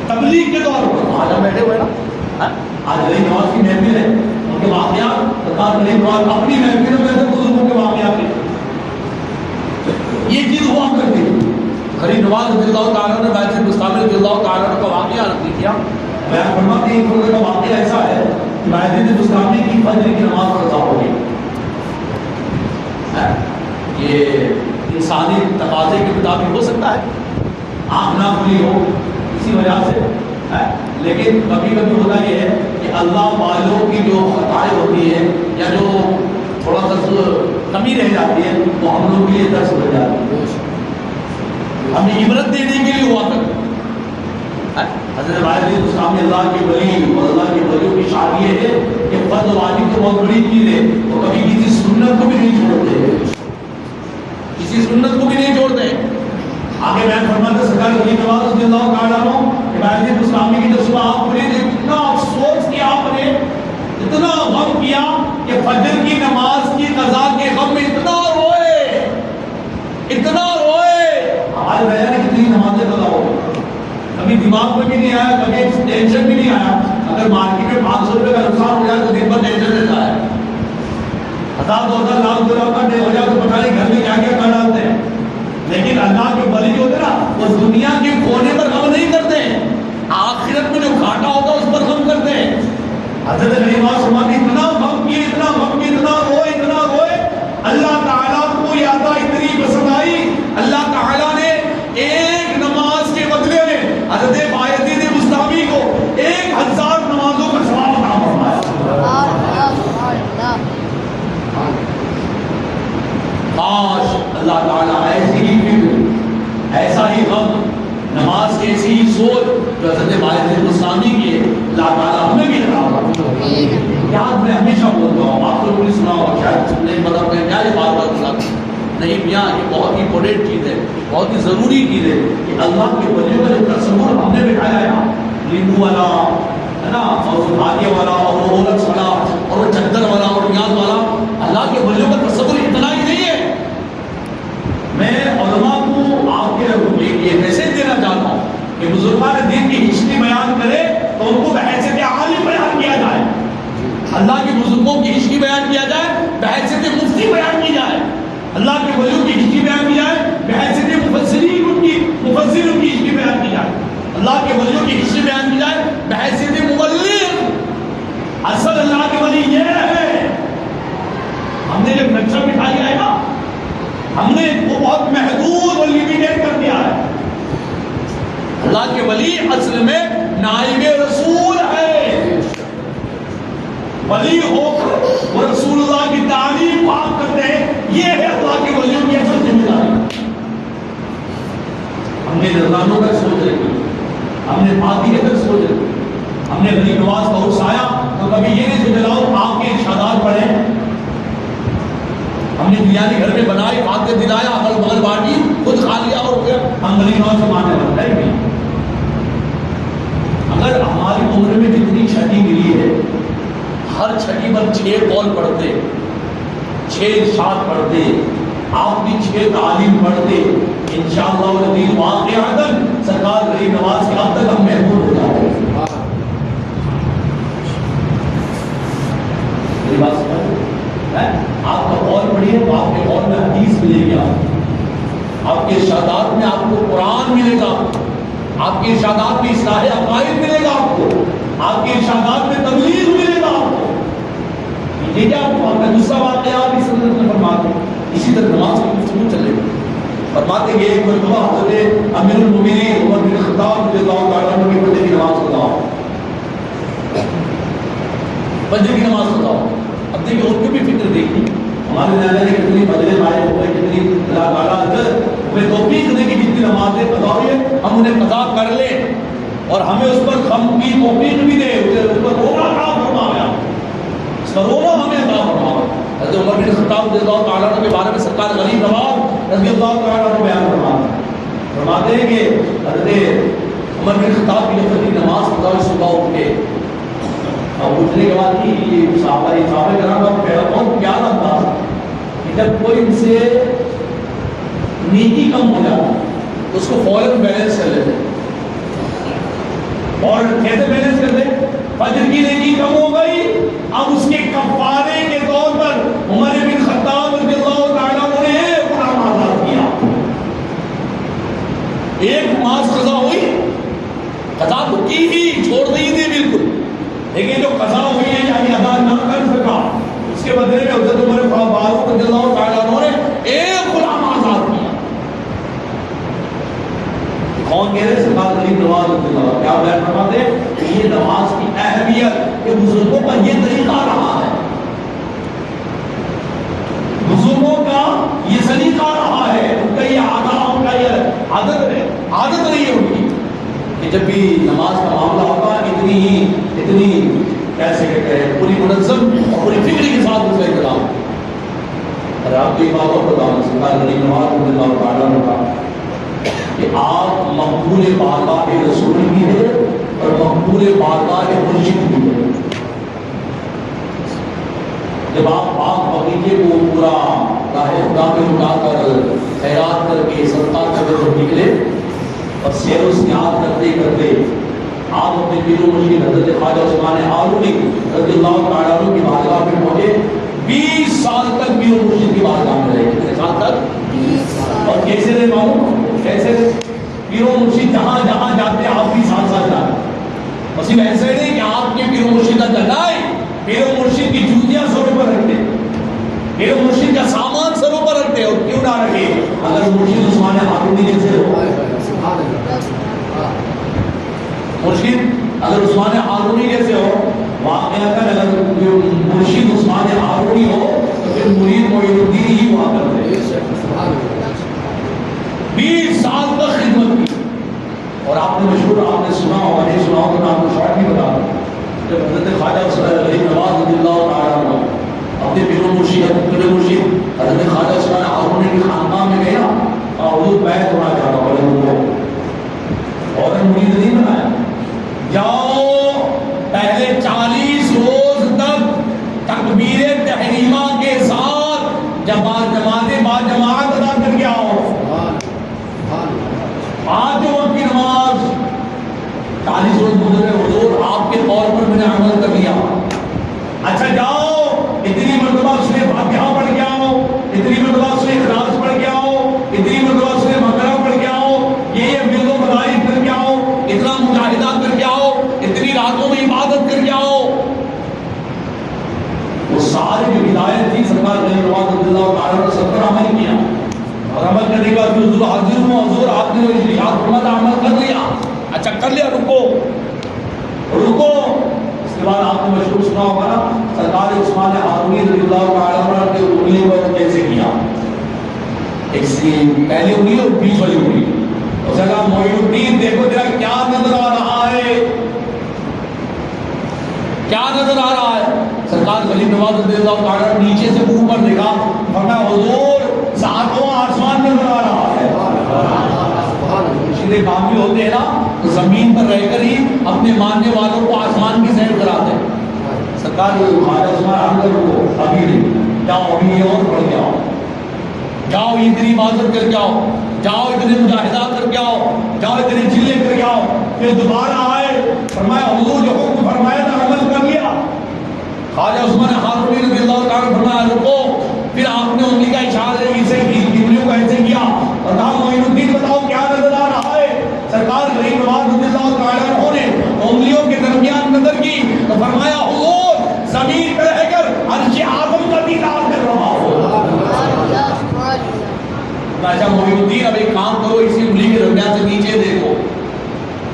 Speaker 2: تبلیغ کے طور پر آج ہم بیٹھے ہوئے نا, آج غریب نواز کی محفل ہے, ان کے واقعات سرکار غریب نواز اپنی محفلوں میں سے بزرگوں کے واقعات ہیں. یہ چیز ہوا کرتی ہے. غریب نواز رضی اللہ تعالیٰ نے بایزید بسطامی رضی اللہ تعالیٰ کا واقعہ نقل کیا. میں فرماتے ہیں کہ کا واقعہ ایسا ہے کہ بایزید بسطامی کی فجر کی نماز قضا ہو گئی. یہ انسانی تقاضے کے مطابق ہو سکتا ہے، آنکھ نہ کھلی ہو اسی وجہ سے، لیکن کبھی کبھی ہوتا یہ ہے کہ اللہ والوں کی جو خطائیں ہوتی ہیں یا جو تھوڑا سا کمی رہ جاتی ہے وہ ہم لوگ کے لیے درس ہو جاتی ہے، ہمیں عبرت دینے کے لیے ہوا کرتی ہے۔ حضرت باعث اسلام اللہ کے ولی اور اللہ کے ولیوں کی شان یہ ہے کہ فرض واجب تو بہت بڑی چیز ہے، وہ کبھی کسی سنت کو بھی نہیں چھوڑتے، کسی سنت کو بھی نہیں چھوڑتے۔ آگے بیان فرماتے سرکار ولی نواز رضی اللہ تعالیٰ عنہ کہ باعث اسلامی کی جب صبح آپ نے اتنا افسوس کیا، آپ نے اتنا غم کیا کہ فجر کی نماز کی قضا کے غم میں اتنا روئے، اتنا روئے۔ ہمارے بھیا نے کتنی نمازیں قضا ہو گئی، کبھی دماغ میں بھی نہیں آیا، کبھی ٹینشن بھی نہیں آیا۔ اگر مارکیٹ میں 500 روپے کا نقصان ہو جائے تو دن بھر ٹینشن رہتا ہے، 1000 2000 لاکھ روپے کا ہو جائے تو پتہ نہیں گھر میں کیا کیا کر ڈالتے ہیں۔ لیکن اللہ کے ولی جو ہوتے نا وہ دنیا کے کونے پر غم نہیں کرتے ہیں، آخرت میں جو گھاٹا ہوتا ہے اس پر غم کرتے ہیں۔ حضرت غریب فرماتے اتنا غم کیے، اتنا غم کیے، اتنا روئے، اتنا روئے، اللہ تعالیٰ کو یہ عطا اتنی پسند آئی، اللہ تعالیٰ نے ایک نماز کے بدلے میں حضرت باعث مستامی کو 1000 نمازوں کا ثواب عطا فرمایا۔ کاش اللہ تعالیٰ ایسی ہی فکر، ایسا ہی غم، نماز کی ایسی ہی سوچ جو حضرت باعث مستامی کی ہے، اللہ تعالیٰ ہمیں بھی عطا فرمائے۔ یاد میں ہمیشہ بولتا ہوں، آپ لوگوں نے سنا ہو شاید نہیں پتا میں کیا یہ بار بار بتاتا ہوں، نہیں میاں یہ بہت امپورٹنٹ چیز ہے، بہت ہی ضروری چیز ہے کہ اللہ کے ولیوں کا جو تصور ہم نے بٹھایا ہے، لیمو والا ہے نا، اور بھاگے والا، اور وہ رولکس والا، اور وہ چدر والا، اور نیاز والا، اللہ کے ولیوں کا تصور اتنا ہی نہیں ہے۔ میں علماء کو آپ کے یہ میسج دینا چاہتا ہوں کہ بزرگان دین کی ہسٹری بیان کرے تو ان کو بحیثیت عالم بیان کیا جائے، اللہ کے بزرگوں کی ہسٹری بیان کیا جائے، بحیثیت مفتی بیان کی جائے، اللہ کے ولیوں کی ہسٹری بیان کی جائے، بحیثیت مفسرین ان کی ہسٹری بیان کی جائے، اللہ کے ولیوں کی ہسٹری بیان کی جائے، بحیثیت مبلغ۔ اصل اللہ کے ولی یہ ہے، ہم نے جب نقشہ بٹھا لیا ہے نا، ہم نے وہ بہت محدود اور لیمیٹڈ کر دیا ہے۔ اللہ کے ولی اصل میں نائب رسول ہے، ولی ہو کر وہ رسول اللہ کی تعلیم پاک کرتے ہیں، یہ ہے اللہ کے ولیوں کی اصل ذمہ داری۔ ہم نے نظرانوں کا سوچ رکھی، ہم نے فاتحہ کا سوچ رکھی، ہم نے غریب نواز کا عرص آیا تو کبھی یہ نہیں سوچ رہا ہوں آپ کے ارشادات پڑھیں، ہم نے بریانی گھر میں بنائی، فاتحہ دلایا، اگل بغل بانٹی، خود کھا لیا اور پھر ہم غریب نواز سے ماننے لگتا ہے نہیں۔ اگر ہماری عمر میں جتنی چھٹی ملی ہے، ہر چھٹی پر 6 قول پڑھتے، 6 ارشاد پڑھتے، آپ بھی 6 تعلیم پڑھتے، انشاءاللہ والدین واقعاتاً سرکار غریب نواز کے اب تک ہم محفوظ ہو جاتے ہیں۔ میری بات سمجھ آپ کا قول پڑھیے تو آپ کے قول میں حدیث ملے گی، آپ کے ارشادات میں آپ کو قرآن ملے گا، آپ کے ارشادات میں اصلاح عقائد ملے گا، آپ کو آپ کے ارشادات میں تبلیغ ملے گا آپ کو۔ یہ کیا آپ کا دوسرا واقعہ آپ اس حضرت میں فرماتے ہیں، اسی طرح نماز کی گفتگو چلے گی۔ فرماتے ہیں ایک مرتبہ حضرت امیر المومنین عمر بن خطاب رضی اللہ تعالیٰ عنہ کی فجر کی نماز قضا، فجر کی نماز قضا۔ اب دیکھیں ان کی بھی فکر دیکھیں، ہمارے نانا نے کتنی فجریں پائے ہوئے، کتنی اللہ تعالیٰ ہمیں توفیق دے کہ جتنی نمازیں قضا ہوئی ہے ہم انہیں قضا کر لیں، اور ہمیں اس پر غم کی توفیق بھی دے، اس پر رونا عطا فرمایا، اس پر رونا ہمیں عطا فرمایا۔ حضرت عمر بن خطاب رضی اللہ تعالیٰ عنہ کے بارے میں سرکار غریب نواز رضی اللہ تعالیٰ عنہ بیان فرماتے ہیں کہ حضرت عمر بن خطاب کی جب نماز قضا ہوئی، صبح اٹھ کے اور اٹھنے کے بعد یہ صحابہ کرام کا بہت پیارا انداز کہ جب کوئی ان سے نیکی کم ہو جاتا تو اس کو فوراً بیلنس کر لیتے، اور کیسے بیلنس کر دیں؟ فجر کی نیکی کم ہو گئی، اب اس کے کفارے کے طور پر عمر بن خطاب رضی اللہ تعالیٰ عنہ نے ایک غلام آزاد کیا۔ ایک نماز قضا ہوئی، قضا تو کی ہی، چھوڑ نہیں تھی بالکل، لیکن جو قضا ہوئی ہے یعنی ادا نہ کر سکا، اس کے بدلے میں حضرت عمر فاروق رضی اللہ تعالیٰ عنہ نے ایک غلام آزاد کیا۔ کون کہہ رہے سرکار غریب نواز رضی اللہ کیا بیان فرماتے ہیں کہ یہ نماز کی اہمیت کہ بزرگوں کا یہ طریقہ رہا ہے، بزرگوں کا یہ سلیقہ رہا ہے، ان کا یہ عادت، ان کا یہ عادت ہے، عادت رہی ہے ان کی کہ جب بھی نماز کا معاملہ ہوگا اتنی کیسے کہتے ہیں پوری منظم اور پوری فکری کے ساتھ اس کا احترام۔ اور آپ کو یہ بات اور بتاؤں سرکار غریب نواز رضی اللہ تعالیٰ نے کہا کہ آپ مقبول بارگاہ رسول بھی ہے اور مقبول بارگاہ مرشد بھی ہے۔ جب آپ باغ بغیچے کو پورا راہ خدا میں اٹھا کر خیرات کر کے صدقہ کر کے جب نکلے اور سیر و سیاحت کرتے کرتے آپ اپنے پیر و مرشد حضرت خواجہ عثمان ہارونی رضی اللہ تعالیٰ عنہ کی بارگاہ میں پہنچے، 20 سال تک پیر و مرشد کی بارگاہ میں رہے۔ کتنے سال تک؟ اور کیسے رہے معلوم؟ کیسے پیر و مرشد جہاں جہاں جاتے آپ بھی ساتھ ساتھ جاتے، بس یہ ایسے نہیں کہ آپ کے پیر و مرشد کا جگائے، پیر و مرشد کی جوتیاں سروں پر رکھتے، پیر و مرشد کا سامان سروں پر رکھتے، اور کیوں نہ رکھے اگر مرشد عثمان ہارونی جیسے ہو، مرشد اگر عثمان ہارونی جیسے ہو، واقعہ اگر مرشد عثمان ہارونی ہو تو پھر مرید معین الدین ہی ہوا کرتے۔ 20 سال تک خدمت کی، اور آپ نے مشہور آپ نے سنا ہوگا، نہیں سنا ہوگا تو آپ کو شارٹ بھی بتا دوں، جب حضرت خواجہ غریب نواز رضی اللہ تعالیٰ عنہ اپنے پیر و مرشد حضرت خواجہ عثمان ہارونی کی خانقاہ میں گیا، حضور بیعت ہونا چاہتا ہوں اور مرید نہیں بنایا، جاؤ پہلے 40 روز تک تکبیر تحریمہ کے ساتھ جماعت باجماعت ادا کر کے آؤ، 5 وقت کی نماز۔ 40 روز گزرے، حضور آپ کے طور پر میں نے عمل کر لیا، اچھا جاؤ اتنی مرتبہ سورہ فاتحہ پڑھ کے آؤ، اتنی مرتبہ سورہ اخلاص پڑھ کے آؤ، اتنی مرتبہ سورہ بقرہ پڑھ کے آؤ، یہ ورد و مدارک کر کے آؤ، اتنا مجاہدہ کر کے آؤ، اتنی راتوں میں عبادت کر کے آؤ۔ وہ ساری جو ہدایت تھی سرکار غریب نواز رضی اللہ تعالیٰ نے سب پر عمل کیا، اور عمل کرنے کے بعد حضور حاضر ہوں، حضور آپ نے ارشاد فرمایا عمل کر لیا، اچھا کر لیا، رکو۔ اس کے بعد آپ نے مشہور سنا ہوگا نا سرکار عثمان ہارونی رضی اللہ تعالیٰ عنہ نے انگلی کو کیسے کیا، ایک پہلی انگلی اور بیچ والی انگلی، اس نے کہا معین الدین دیکھو تیرا کیا نظر آ رہا ہے، کیا نظر آ رہا ہے؟ سرکار غریب نواز رضی اللہ تعالیٰ عنہ نیچے سے اوپر دیکھا، فرمایا حضور 7واں آسمان نظر آ رہا ہے۔ سیدھے کام بھی ہوتے ہیں نا تو زمین پر رہ کر ہی اپنے ماننے والوں کو آسمان کی سیر کراتے ہیں۔ سرکار خواجہ عثمان ہارونی کو ابھی نہیں، جاؤ ابھی یہ اور پڑھ کے آؤ، جاؤ اتنی عبادت کر کے آؤ، جاؤ اتنے مجاہدات کر کے آؤ، جاؤ اتنے چلے کر کے آؤ۔ پھر دوبارہ آئے، فرمایا حضور جو حکم فرمایا تھا عمل کر لیا۔ خواجہ عثمان ہارونی رضی اللہ تعالیٰ عنہ فرمایا رکو، پھر آپ نے انگلی کا اشارہ اسے انگلیوں کا ایسے کیا اور کہا معین الدین بتاؤ کیا نظر آ رہا ہے؟ سرکار غریب نواز رضی اللہ تعالیٰ عنہ نے انگلیوں کے درمیان نظر کی تو فرمایا حضور زمین پر رہ کر عرش اعظم کا دیدار کر رہا ہوں۔ اچھا معین الدین اب ایک کام کرو، اسی انگلی کے درمیان سے نیچے دیکھو،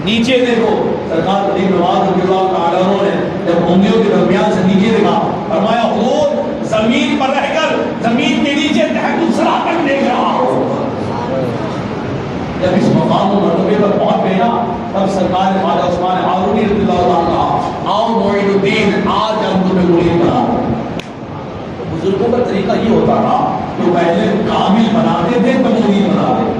Speaker 2: نیچے دیکھو۔ سرکار غریب نواز رضی اللہ تعالیٰ عنہ نے جب انگلیوں کے درمیان سے نیچے دیکھا فرمایا حضور زمین پر رہ کر زمین کے نیچے تحت الصراع تک دیکھ رہا ہوں۔ جب اس مقام و مرتبے پر پہنچ گئے نا تب سرکار خواجہ عثمان ہارونی رضی اللہ عنہ آؤ معین الدین آج ہم تمہیں مرید بنا رہے ہیں۔ بزرگوں کا طریقہ یہ ہوتا تھا کہ پہلے کامل بناتے تھے تب مرید بناتے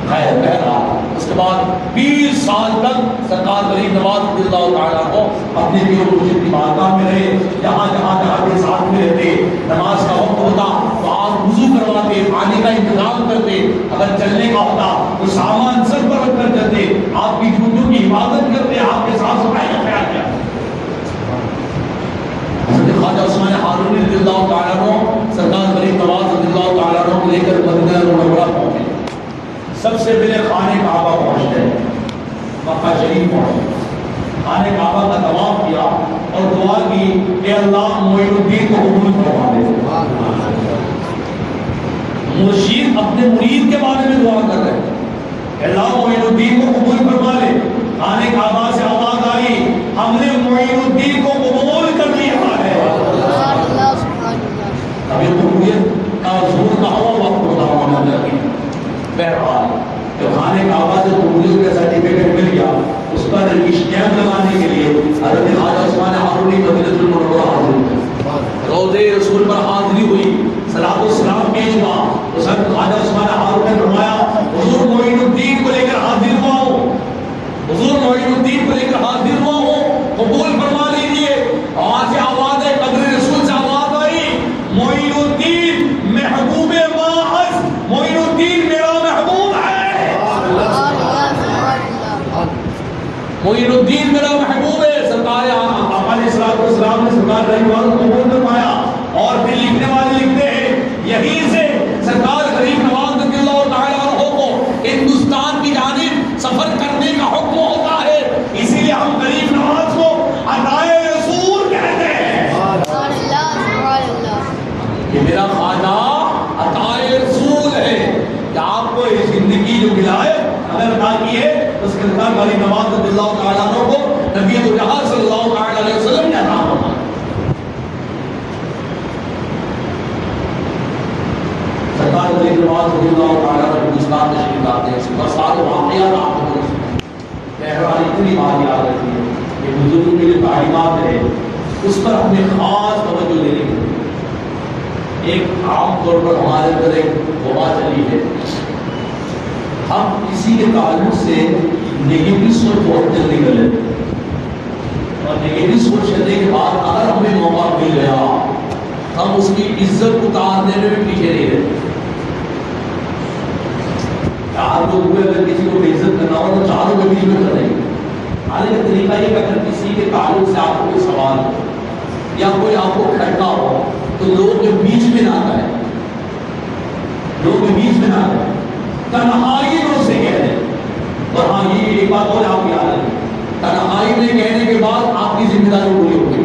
Speaker 2: خیر بہرحال اس کے بعد 20 سال تک سرکار غریب نواز رضی اللہ تعالیٰ کو اپنے پیر و مرشد کی بارگاہ میں رہے، جہاں جہاں کے ساتھ میں رہتے، نماز کا وقت ہوتا تو آپ وضو کرواتے، پانی کا انتظام کرتے، اگر چلنے کا ہوتا تو سامان سر پر رکھ کر چلتے، آپ کی جوتوں کی حفاظت کرتے، آپ کے صاف صفائی کا خیال کیا۔ حضرت خواجہ عثمان ہارونی رضی اللہ تعالیٰ عنہ سرکار غریب نواز رضی اللہ تعالیٰ عنہ کو لے کر مدینہ منورہ پہنچے، سب سے پہلے خانہ کعبہ پہنچتے ہیں، مکہ شریف پہنچے، خانہ کعبہ کا طواف کیا اور دعا کی کہ اللہ معین الدین کو قبول فرما دے۔ مرشید اپنے مرید کے بارے میں دعا کر رہے ہیں، اللہ معین الدین کو قبول فرما لے. خانہ کعبہ سے آواز آئی ہم نے معین الدین کو قبول کر لیا ہے. اب یہ قبولیت کا زور کہاں وقت ہوتا ہوا لگی. بہرحال جو خانہ کعبہ سے قبولیت کا سرٹیفکیٹ مل گیا اس پر اسٹیمپ لگانے کے لیے حضرت خواجہ عثمان ہارونی مدینہ المنورہ حاضر ہوئے. روضے رسول پر حاضری ہوئی, صلاۃ والسلام پیش ہوا. اس وقت خواجہ عثمان ہارون نے فرمایا حضور معین الدین کو لے کر حاضر ہوا ہوں, حضور معین الدین کو لے کر حاضر ہوا ہوں, قبول فرما لیجیے. وہاں سے آواز ہے قبر رسول سے آواز آئی معین الدین محبوب ماحض, معین الدین میرا محبوب ہے, معین الدین میرا محبوب ہے. سرکار آقا علیہ السلام نے سرکار رحمہ اللہ کو قبول فرمایا. اور پھر لکھنے والے لکھتے ہیں یہیں سے سرکار غریب نواز رضی اللہ تعالیٰ عنہ کو ہندوستان کی جانب سفر کرنے کا حکم ہوتا ہے. اسی لیے ہم غریب نواز کو عطائے رسول کہتے ہیں. یہ میرا خواجہ عطائے رسول ہے کہ آپ کو یہ زندگی جو ملا ہے اگر عطا کی ہے تو اس کے ساتھ غریب نواز رضی اللہ تعالیٰ عنہ کو نبی جہاں صلی اللہ تعالیٰ علیہ وسلم نے عطا فرمایا. سرکار غریب نواز رضی اللہ تعالیٰ عنہ ہندوستان تشریف لاتے ہیں. صبح سال واقعات آپ کو بہرحال اتنی بات یاد رکھتی ہے کہ بزرگوں کے جو تعلیمات ہے اس پر ہمیں خاص توجہ دینی ہے. ایک عام طور پر ہمارے اندر ایک وبا چلی ہے, ہم کسی کے تعلق سے نگیٹو سوچ بہت جلدی کر لیتے ہیں اور نگیٹو سوچ کرنے کے بعد اگر ہمیں موقع مل گیا ہم اس کی عزت اتارنے میں بھی پیچھے نہیں رہتے. چار لوگ ہوئے اگر کسی کو عزت کرنا ہو تو چاروں کے بیچ میں کر دیں گے. حالانکہ طریقہ یہ کہ اگر کسی کے تعلق سے آپ کو کوئی سوال ہو یا کوئی آپ کو کھٹکا ہو تو لوگوں کے بیچ میں نہ کریں, لوگوں کے بیچ میں نہ کریں, تنہائی میں اسے کہہ دیں. اور ہاں یہ ایک بات اور آپ یاد رکھیں, تنہائی میں کہنے کے بعد آپ کی ذمہ داری پوری ہوگی.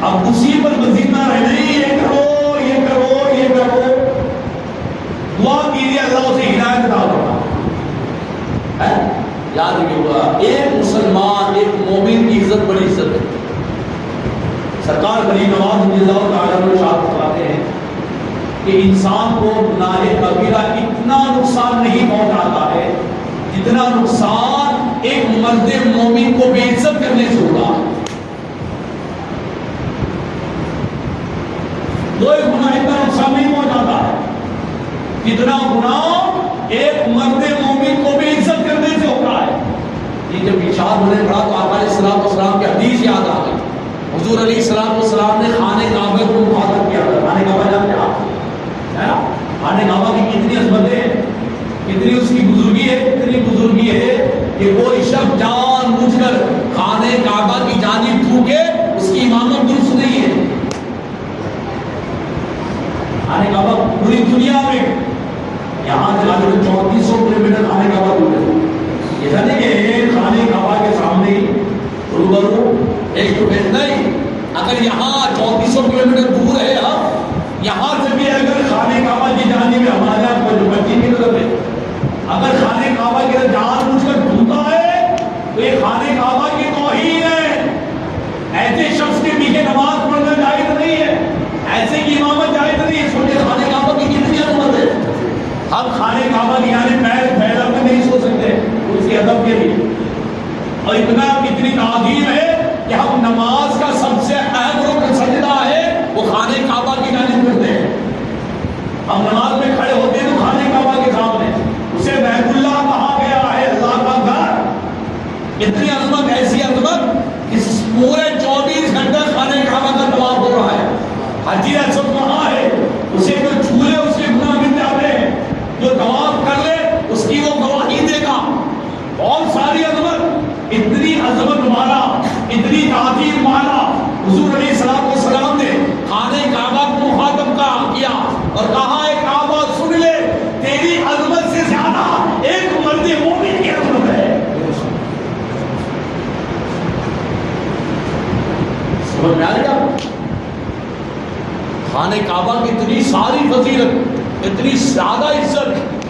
Speaker 2: اب اسی پر مزید نہ رہنا, یہ کرو یہ کرو یہ کرو, دعا کیجیے اللہ اسے ہدایت عطا فرمائے. یاد رکھیے ایک مسلمان ایک مومن کی عزت بڑی عزت ہے. سرکار غریب نواز رضی اللہ تعالیٰ عنہ ارشاد فرماتے ہیں کہ انسان کو گناہ کبیرہ اتنا نقصان نہیں پہنچاتا ہے جتنا نقصان ایک مرد مومن کو بے عزت کرنے سے ہوتا ہے. کوئی گناہ اتنا نقصان نہیں پہنچاتا ہے جتنا گناہ ایک مرد مومن کو بے عزت کرنے سے ہوتا ہے. یہ جب ارشاد ہونے پڑا تو آقا علیہ السلام کی حدیث یاد آ گئی. حضور علیہ السلام نے خانہ کعبہ کو مخاطب کیا تھا. خانہ کعبہ جانتے ہیں آپ, خانہ کعبہ کی کتنی عظمتیں ہیں, کتنی اس کی بزرگی ہے, کتنی بزرگی ہے کہ کوئی شخص جان بوجھ کر خانہ کعبہ کی جانب تھوکے اس کی امامت درست نہیں ہے. خانہ کعبہ پوری دنیا میں یہاں سے آج 3400 کلومیٹر خانہ کعبہ دور ہے. یہ جانے کہ خانہ کعبہ کے سامنے روبرو ایک تو نہیں, اگر یہاں 3400 کلومیٹر دور ہے ہم یہاں سے بھی اگر خانہ کعبہ کی جانب میں ہمارے یہاں جو مسجد کی طرف ہے اگر خانہ کعبہ کی طرف جان بوجھ کر ڈھونڈتا ہے تو یہ خانہ کعبہ کی توہین ہے. ایسے شخص کے پیچھے نماز پڑھنا جائز نہیں ہے, ایسے کی امامت جائز نہیں ہے. سوچے خانہ کعبہ کی کتنی عظمت ہے. ہم خانہ کعبہ کی یعنی پیر پھیلا کر نہیں سو سکتے اس کے ادب کے لیے, اور اتنی تعظیم ہے کہ ہم نماز کا سب سے اہم رکن سجدہ ہے وہ خانہ کعبہ کی جانب کرتے ہیں. ہم نماز میں کھڑے ہوتے ہیں تو خانہ کعبہ کے سامنے, اسے بیت اللہ کہا گیا ہے, اللہ کا گھر. اتنی عظمت, ایسی عظمت اس پورے 24 گھنٹے خانہ کعبہ کا طواف ہو رہا ہے. حجی اسود وہاں ہے, اسے جو جھولے اس کے گناہ مٹ جاتے ہیں, جو طواف زیادہ عزت،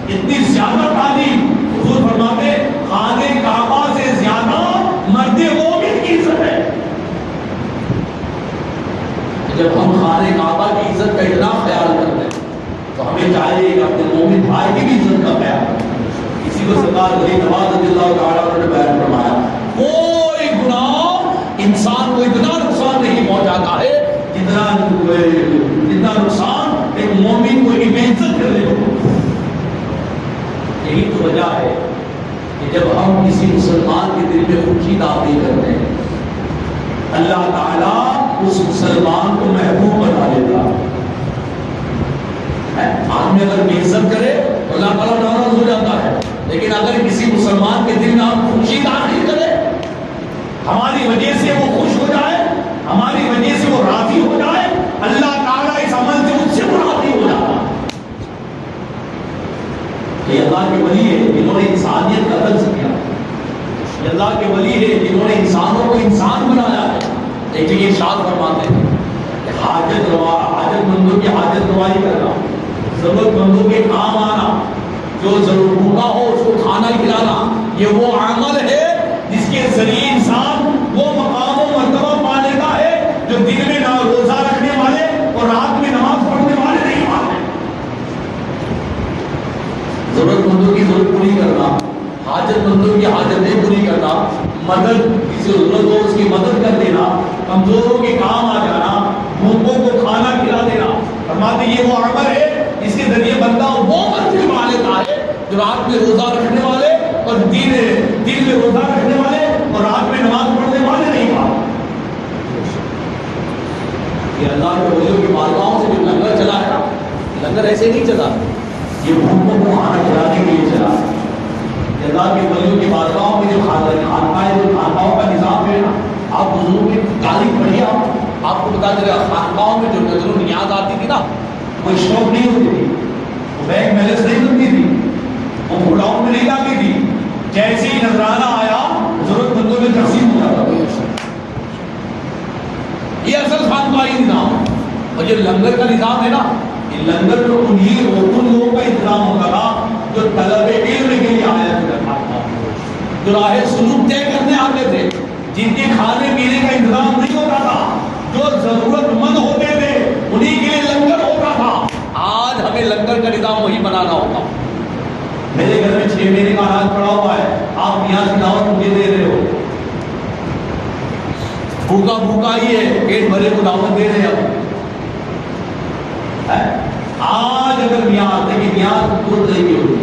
Speaker 2: اتنی زیادہ تعلیم، حضور فرماتے خانہ کعبہ سے زیادہ مرد مومن کی عزت ہے۔ جب ہم خانہ کعبہ کی عزت کا اتنا خیال کرتے ہیں تو ہمیں چاہیے کہ اپنے مومن بھائی کی بھی عزت کا خیال کریں۔ اسی کو سرکار ولی نواز رضی اللہ تعالیٰ عنہ نے بیان فرمایا، کوئی گناہ انسان کو اتنا نقصان نہیں پہنچاتا ہے جتنا نقصان ایک مومن کو بے عزت کرنے کو۔ یہی تو وجہ ہے کہ جب ہم کسی مسلمان کے دل میں خوشی داخل کرتے ہیں، اللہ تعالیٰ اس مسلمان کو محبوب بنا دیتا ہے۔ آدمی اگر بے عزت کرے تو اللہ تعالیٰ ناراض ہو جاتا ہے، لیکن اگر کسی مسلمان کے دل میں ہم خوشی داخل کرے، ہماری وجہ سے وہ خوش ہو جائے، ہماری وجہ سے وہ راضی ہو جائے، اللہ تعالیٰ اس عمل سے مجھ سے راضی ہو جاتا ہے۔ یہ اللہ کے ولی ہے جنہوں نے انسانیت کا درس کیا، یہ اللہ کے ولی ہے جنہوں نے انسانوں کو انسان بنایا ہے۔ ایک جگہ ارشاد فرماتے ہیں کہ حاجت مندوں کی حاجت روائی کرنا، ضرورت مندوں کے کام آنا، جو ضرور بھوکا ہو اس کو کھانا کھلانا، یہ وہ عمل ہے جس کے ذریعے انسان وہ مقام و مرتبہ پانے کا ہے جو دن میں روزہ رکھنے والے اور رات میں نماز پڑھنے والے نہیں پاتے۔ ضرورت مندوں کی ضرورت پوری کرنا، حاجت مندوں کی حاجتیں پوری کرنا، مدد کسی ضرورت ہو اس کی مدد کر دینا، کمزوروں کے کام آ جانا، بھوکوں کو کھانا کھلا دینا، فرماتے یہ وہ عمل ہے جس کے ذریعے بندہ وہ منزل پا لیتا ہے جو رات میں روزہ رکھنے والے اور دن میں روزہ رکھنے والے اور رات میں نماز پڑھنے والے نہیں پاتے۔ یہ اللہ کے ولیوں کی بارگاہوں سے جو لنگر چلا ہے نا، لنگر ایسے نہیں چلا، یہ بھوکوں کو کھانا کھلانے کے لیے چلا۔ اللہ کے ولیوں کی بارگاہوں میں جو خانقاہوں کا نظام ہے نا، آپ بزرگوں کی تعریف پڑھیے، آپ کو بتا چلے خانقاہوں میں جو نظر و نیاز آتی تھی نا، وہ اسٹاک نہیں ہوتی تھی، وہ بینک بیلنس نہیں بنتی تھی، وہ گوڈاؤن میں نہیں جاتی تھی، جیسے ہی نذرانہ آیا ضرورت مندوں میں تقسیم ہو جاتا تھا۔ یہ اصل خانقاہی نظام ہے۔ اور جو لنگر کا نظام ہے نا، یہ لنگر تو ان لوگوں کا انتظام ہوتا تھا جو طلب علم کے لیے آیا کرتا تھا، جو راہ سلوک طے کرنے آتے تھے، جن کے کھانے پینے کا انتظام نہیں ہوتا تھا، جو ضرورت مند ہوتے تھے انہی کے لیے لنگر ہوتا تھا۔ آج ہمیں لنگر کا نظام وہی بنانا ہوگا۔ میرے گھر میں 6 مہینے کا اناج پڑا ہوا ہے، آپ یہاں کی دعوت مجھے دے رہے ہو، بھوکا ہی ہے، پیٹ بھرے کو دعوت دے رہے ہیں۔ آج اگر نیاز دیکھیں، نیاز دو طرح کی ہوتی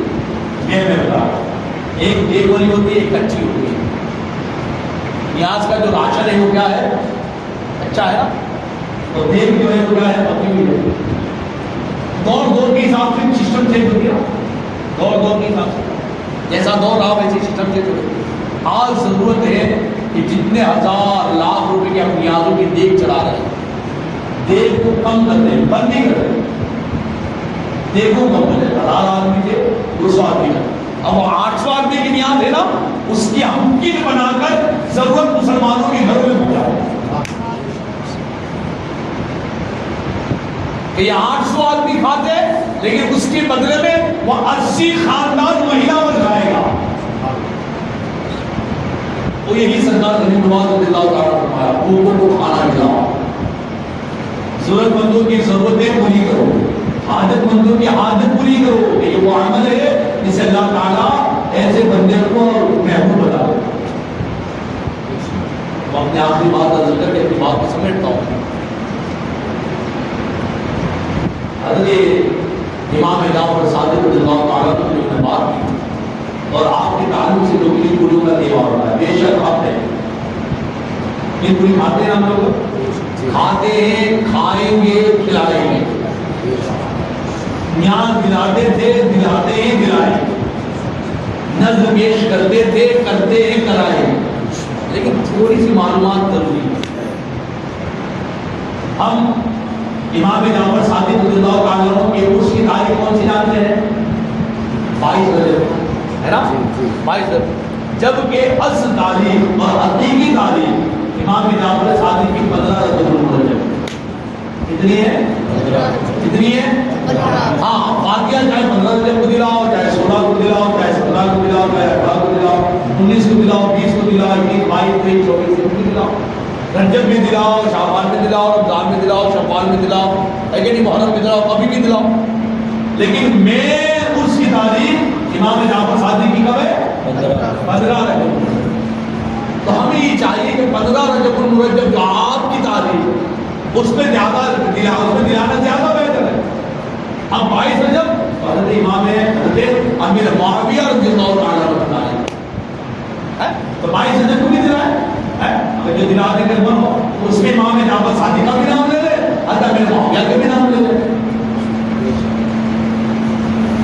Speaker 2: ہے، میں بتا رہا ہوں، ایک دیگ والی ہوتی ہے، ایک کچی ہوتی ہے۔ نیاز کا جو راشن ہے وہ کیا ہے؟ اچھا ہے نا، اور دیگ جو ہے وہ کیا ہے؟ پکی ہوئی ہے۔ دور کے حساب سے سسٹم چینج ہو گیا، دور کے حساب سے جیسا دور رہا ویسے سسٹم چینج ہو گیا۔ آج ضرورت ہے کہ جتنے ہزار لاکھ روپے کے ہم نیازوں کی دیگ چڑھا رہے ہیں، دیگ کو کم کر دیں، بند نہیں کر دیں، دیکھو کم بنے 1000 آدمی تھے 200 آدمی کا، اب 800 آدمی کی نیاز ہے نا، اس کی ہم کٹ بنا کر ضرورت مسلمانوں کے گھروں میں پہنچائے کہ یہ 800 آدمی کھاتے لیکن اس کے بدلے میں وہ 80 خاندان مہینہ بن جائے گا۔ تو یہی سرکار غریب نواز رضی اللہ تعالیٰ فرمایا، بھوکوں کو کھانا کھلاؤ، ضرورت مندوں کی ضرورتیں پوری کرو، حاجت مندوں کی حاجت پوری کرو۔ یہ وہ عمل ہے جسے اللہ تعالیٰ ایسے بندے کو محبوب بنا دے۔ میں اپنے آخری بات عرض کر کے اپنی بات کو سمیٹتا ہوں۔ حضرت امام جعفر صادق رضی اللہ تعالیٰ عنہ نے بات کی اور آپ کے تعلق سے لوگ ان پوریوں کا دیوار ہوتا ہے۔ بے شک آپ ہیں ان پوری کھاتے ہیں، ہم لوگ کھاتے ہیں، کھائیں گے، کھلائیں گے، نیاز دلاتے تھے، دلاتے ہیں، دلائیں گے، نظر پیش کرتے تھے، کرتے ہیں، کرائیں گے۔ لیکن تھوڑی سی معلومات ضروری ہے۔ ہم امام جعفر صادق رضی اللہ تعالیٰ عنہ کے عرس کی تاریخ کون سی جانتے ہیں؟ 22 رجب ہے نا، 22 رجب، جبکہ اصل تاریخ اور حقیقی تاریخ امام جعفر صادق کی 15 رجب۔ کتنی ہے؟ کتنی ہے؟ ہاں فاتحہ چاہے 15 رجب کو دلاؤ، چاہے 16 کو دلاؤ، چاہے 17 کو دلاؤ، چاہے 18 کو دلاؤ، 19 کو دلاؤ، 20 کو دلاؤ، 21 22 23 24 کو دلاؤ، رجب میں دلاؤ، شعبان میں دلاؤ، رمضان میں دلاؤ، شوال میں دلاؤ، ہے کہ نہیں، محرم میں دلاؤ، کبھی بھی دلاؤ، لیکن میں اس کی تاریخ امام جعفر صادق کی کب ہے؟ 15 رجب۔ تو ہمیں یہ چاہیے کہ 15 رجب المرجب جو آپ کی تاریخ اس میں زیادہ دلانا زیادہ بہتر ہے۔ اب 22 رجب حضرت امام حضرت امیر معاویہ رضی اللہ تعالیٰ عنہ تو 22 رجب کو بھی دلائے، اگر جو دلا دے کر بنو اس میں امام جعفر صادق کا بھی نام لے لے، حضرت امیر معاویہ کا بھی نام لے لے۔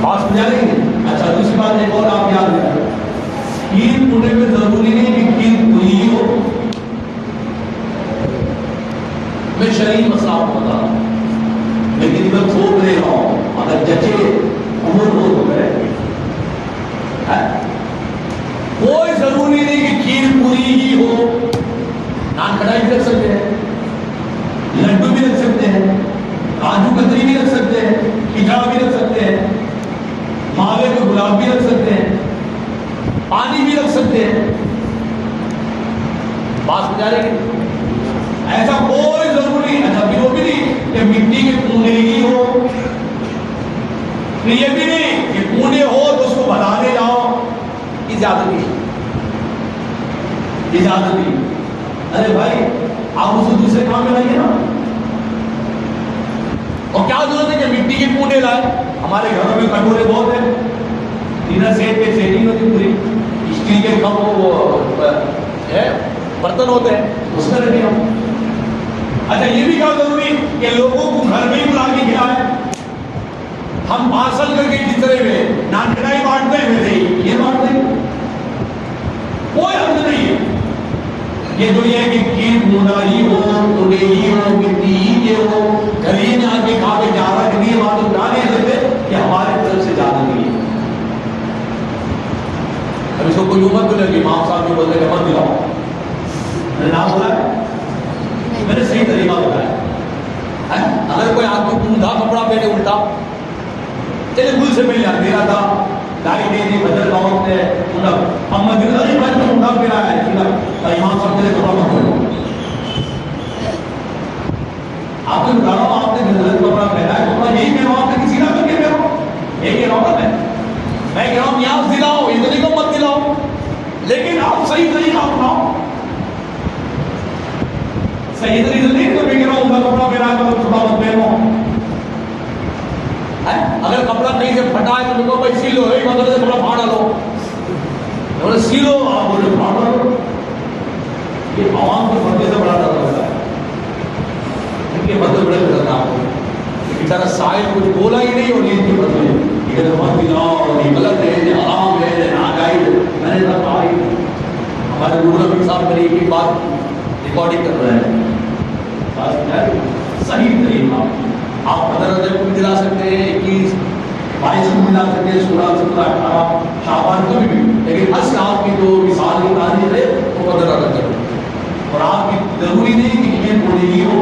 Speaker 2: بات سمجھا رہی ہے؟ اچھا دوسری بات ایک اور آپ یاد رکھیں، کھیر پونے میں ضروری نہیں کہ کھیر پوری ہو۔ میں شرعی مسئلہ آپ کو بتا رہا ہوں، لیکن میں تھوک لے رہا ہوں، اگر جچے عمر ہو تو کرے۔ کوئی ضروری نہیں کہ کھیر پوری ہی ہو، نان کڑھائی بھی رکھ سکتے ہیں، لڈو بھی رکھ سکتے ہیں، کاجو کتری بھی رکھ سکتے ہیں، کھجا بھی رکھ سکتے ہیں، ماوے کو گلاب بھی رکھ سکتے ہیں، پانی بھی رکھ سکتے ہیں۔ بات سمجھا رہے ہیں؟ ایسا کوئی ضروری اچھا بھی وہ بھی نہیں کہ مٹی کے کونے ہی ہو، یہ بھی نہیں کہ کونے ہو تو اس کو بنانے جاؤ، اجازت نہیں، اجازت نہیں۔ ارے بھائی آپ اسے دوسرے کام میں لائیے نا، اور کیا ضرورت ہے کہ مٹی کے کونے لائے؟ ہمارے گھروں میں کٹورے بہت ہیں، ڈنر سیٹ پہ سیٹنگ ہوتی پوری، اسٹیل کے کپ وہ برتن ہوتے ہیں اس میں رکھے ہم۔ اچھا یہ بھی کیا ضروری کہ لوگوں کو گھر میں ہی بلا کے کھلائے؟ ہم پارسل کر کے کس طرح میں نان کڑھائی بانٹتے ہیں ویسے ہی یہ بانٹ دیں، کوئی حرج نہیں ہے۔ یہ جو یہ ہے کہ کھیر مونا ہی ہو، ٹوڈے ہی ہو، مٹی ہی کے ہو، گلی میں آ کے کھا کے جا رہا کہ نہیں، بات اٹھا نہیں سکتے کہ ہمارے طرف سے زیادہ نہیں ہے۔ اب اس کو کوئی امت کو لگی امام صاحب جو بولتے ہیں مت دلاؤ، میں نے نام بولا ہے، میں نے صحیح طریقہ بتایا۔ اگر کوئی آدمی اوندا کپڑا پہنے الٹا، چلے گل سے مل جاتا میرا تھا دائی دے دی بدل کا وقت ہے اما دن علی بھائی تو اوندا پہنا ہے امام صاحب نے کپڑا مت پہنو۔ آپ کو بتا رہا ہوں آپ نے غلط کپڑا پہنا ہے، کپڑا یہی پہنو، آپ نے کسی نہ کر کے پہنو، یہی کہہ رہا ہوں نا میں کہہ رہا ہوں نیاز دلاؤ، یہ نہیں کو مت دلاؤ، لیکن آپ صحیح طریقہ اپناؤ۔ صحیح طریقہ نہیں تو میں کہہ رہا ہوں اوندا کپڑا پہنا ہے تو کپڑا مت پہنو۔ اگر کپڑا کہیں سے پھٹا ہے تو بھائی سی لو، ایک مطلب سے کپڑا پھاڑ ڈالو، سی لو، آپ بولے پھاڑ ڈالو۔ یہ عوام کو بندے سے بڑا ڈر لگتا ہے، ان کے بدلے بڑے لگتا ہے آپ کو، بیچارہ سائل کچھ بولا ہی نہیں اور ان کے بدلے یہ مت دلاؤ، یہ غلط ہے، یہ حرام ہے، یہ ناجائز ہے۔ میں نے کہا ہمارے نور الحق صاحب میری ایک بات ریکارڈنگ کر رہے ہیں، صحیح طریقہ آپ 15 رجب کو بھی دلا سکتے ہیں، 21 22 کو بھی دلا سکتے ہیں، 16 17 18 شعبان کو بھی، لیکن اصل آپ کی جو مثال کی تاریخ ہے وہ 15 رجب ہے۔ اور آپ کی ضروری نہیں کہ یہ پوری ہی ہو،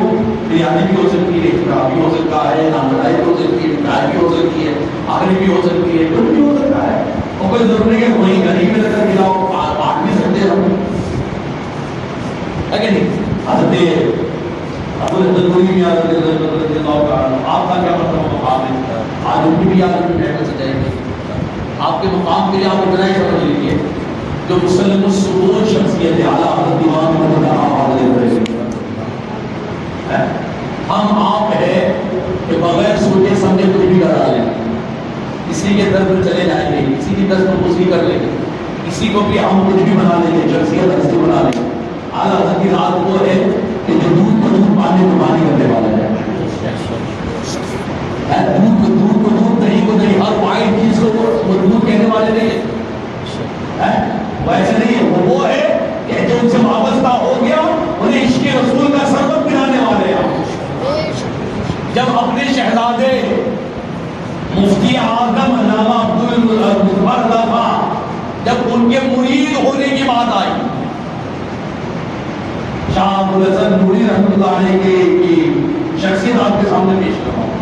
Speaker 2: بریانی بھی ہو سکتی ہے، کباب بھی ہو سکتا ہے، نان کڑھائی بھی ہو سکتی ہے، مٹھائی بھی ہو سکتی ہے، آخری بھی ہو سکتی ہے، کچھ بھی ہو سکتا ہے، اور کوئی ضروری نہیں کہ وہیں گھر میں لگا کھلاؤ، بانٹ بھی سکتے ہیں ہم، ہے کہ نہیں؟ حضرت ابو الحسن بھی یاد رضی اللہ تعالیٰ، آپ کا کیا مطلب مقام ہے؟ آج ان کی بھی یاد رکھنے میں سجائے گی، آپ کے مقام کے لیے آپ اتنا ہی سمجھ لیجیے، جو مسلم السبوت شخصیت اعلیٰ حضرت امام ہم آپ ہے کہ بغیر سوچے سمجھے کچھ بھی کرا لیں، کسی کے در پر چلے جائیں گے، کسی کی دست پر خوشی کر لیں گے، کسی کو بھی ہم کچھ بھی بنا لیں گے، شخصیت ہستی بنا لیں گے۔ اعلیٰ حضرت کی رات وہ ہے کہ جو دودھ کو دودھ پانی کو پانی کرنے والا ہے، دودھ کو دودھ دہی کو دہی، ہر واحد چیز کو وہ دودھ کہنے والے نہیں ہیں، وہ ایسے نہیں ہے، وہ ہے کہ جو ان سے وابستہ ہو گیا انہیں عشق رسول کا سربت پلانے والے ہیں۔ جب اپنے شہزادے مفتی اعظم علامہ عبدالمظفر خان جب ان کے مرید ہونے کی بات آئی، شاہ ابو الحسن نوری رحمۃ اللہ علیہ کی شخصیت آپ کے سامنے پیش کر رہا ہوں.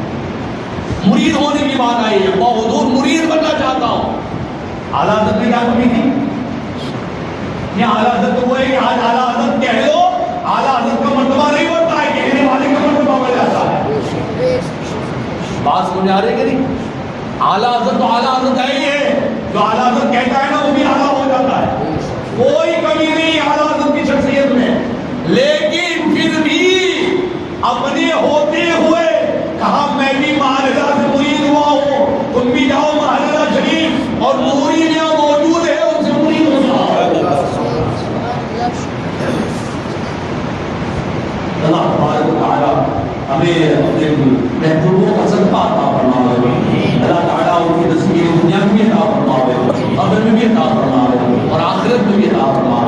Speaker 2: مرید ہونے کی بات آئی ہے. بحضور مرید بننا چاہتا ہوں. اعلیٰ حضرت نے کیا کمی تھی؟ یہ اعلیٰ حضرت تو وہ ہے کہ آج اعلیٰ حضرت کہہ لو، اعلیٰ حضرت کا مرتبہ نہیں بڑھتا ہے، کہنے والے کا مرتبہ بڑھ جاتا ہے. بات سمجھ آ رہی ہے کہ نہیں؟ اعلیٰ حضرت تو اعلیٰ حضرت ہے ہی ہے، جو اعلیٰ حضرت کہتا ہے نا وہ بھی اعلیٰ ہو جاتا ہے. کوئی کمی نہیں اعلیٰ حضرت کی شخصیت میں. لیکن پھر بھی اپنے ہوتے ہوئے کہا میں بھی معاہدہ سے مرید ہوا ہوں، تم بھی جاؤ معاہدہ شریف اور مرید یہاں موجود ہے ان سے مرید ہو جاؤ. اللہ تبارک و تعالیٰ ہمیں اپنے محبوبوں کا صدقہ عطا فرماوے. اللہ تعالیٰ ان کی تصویر دنیا میں بھی عطا فرماوے، قبر میں بھی عطا فرماوے اور آخرت میں بھی عطا فرماوے.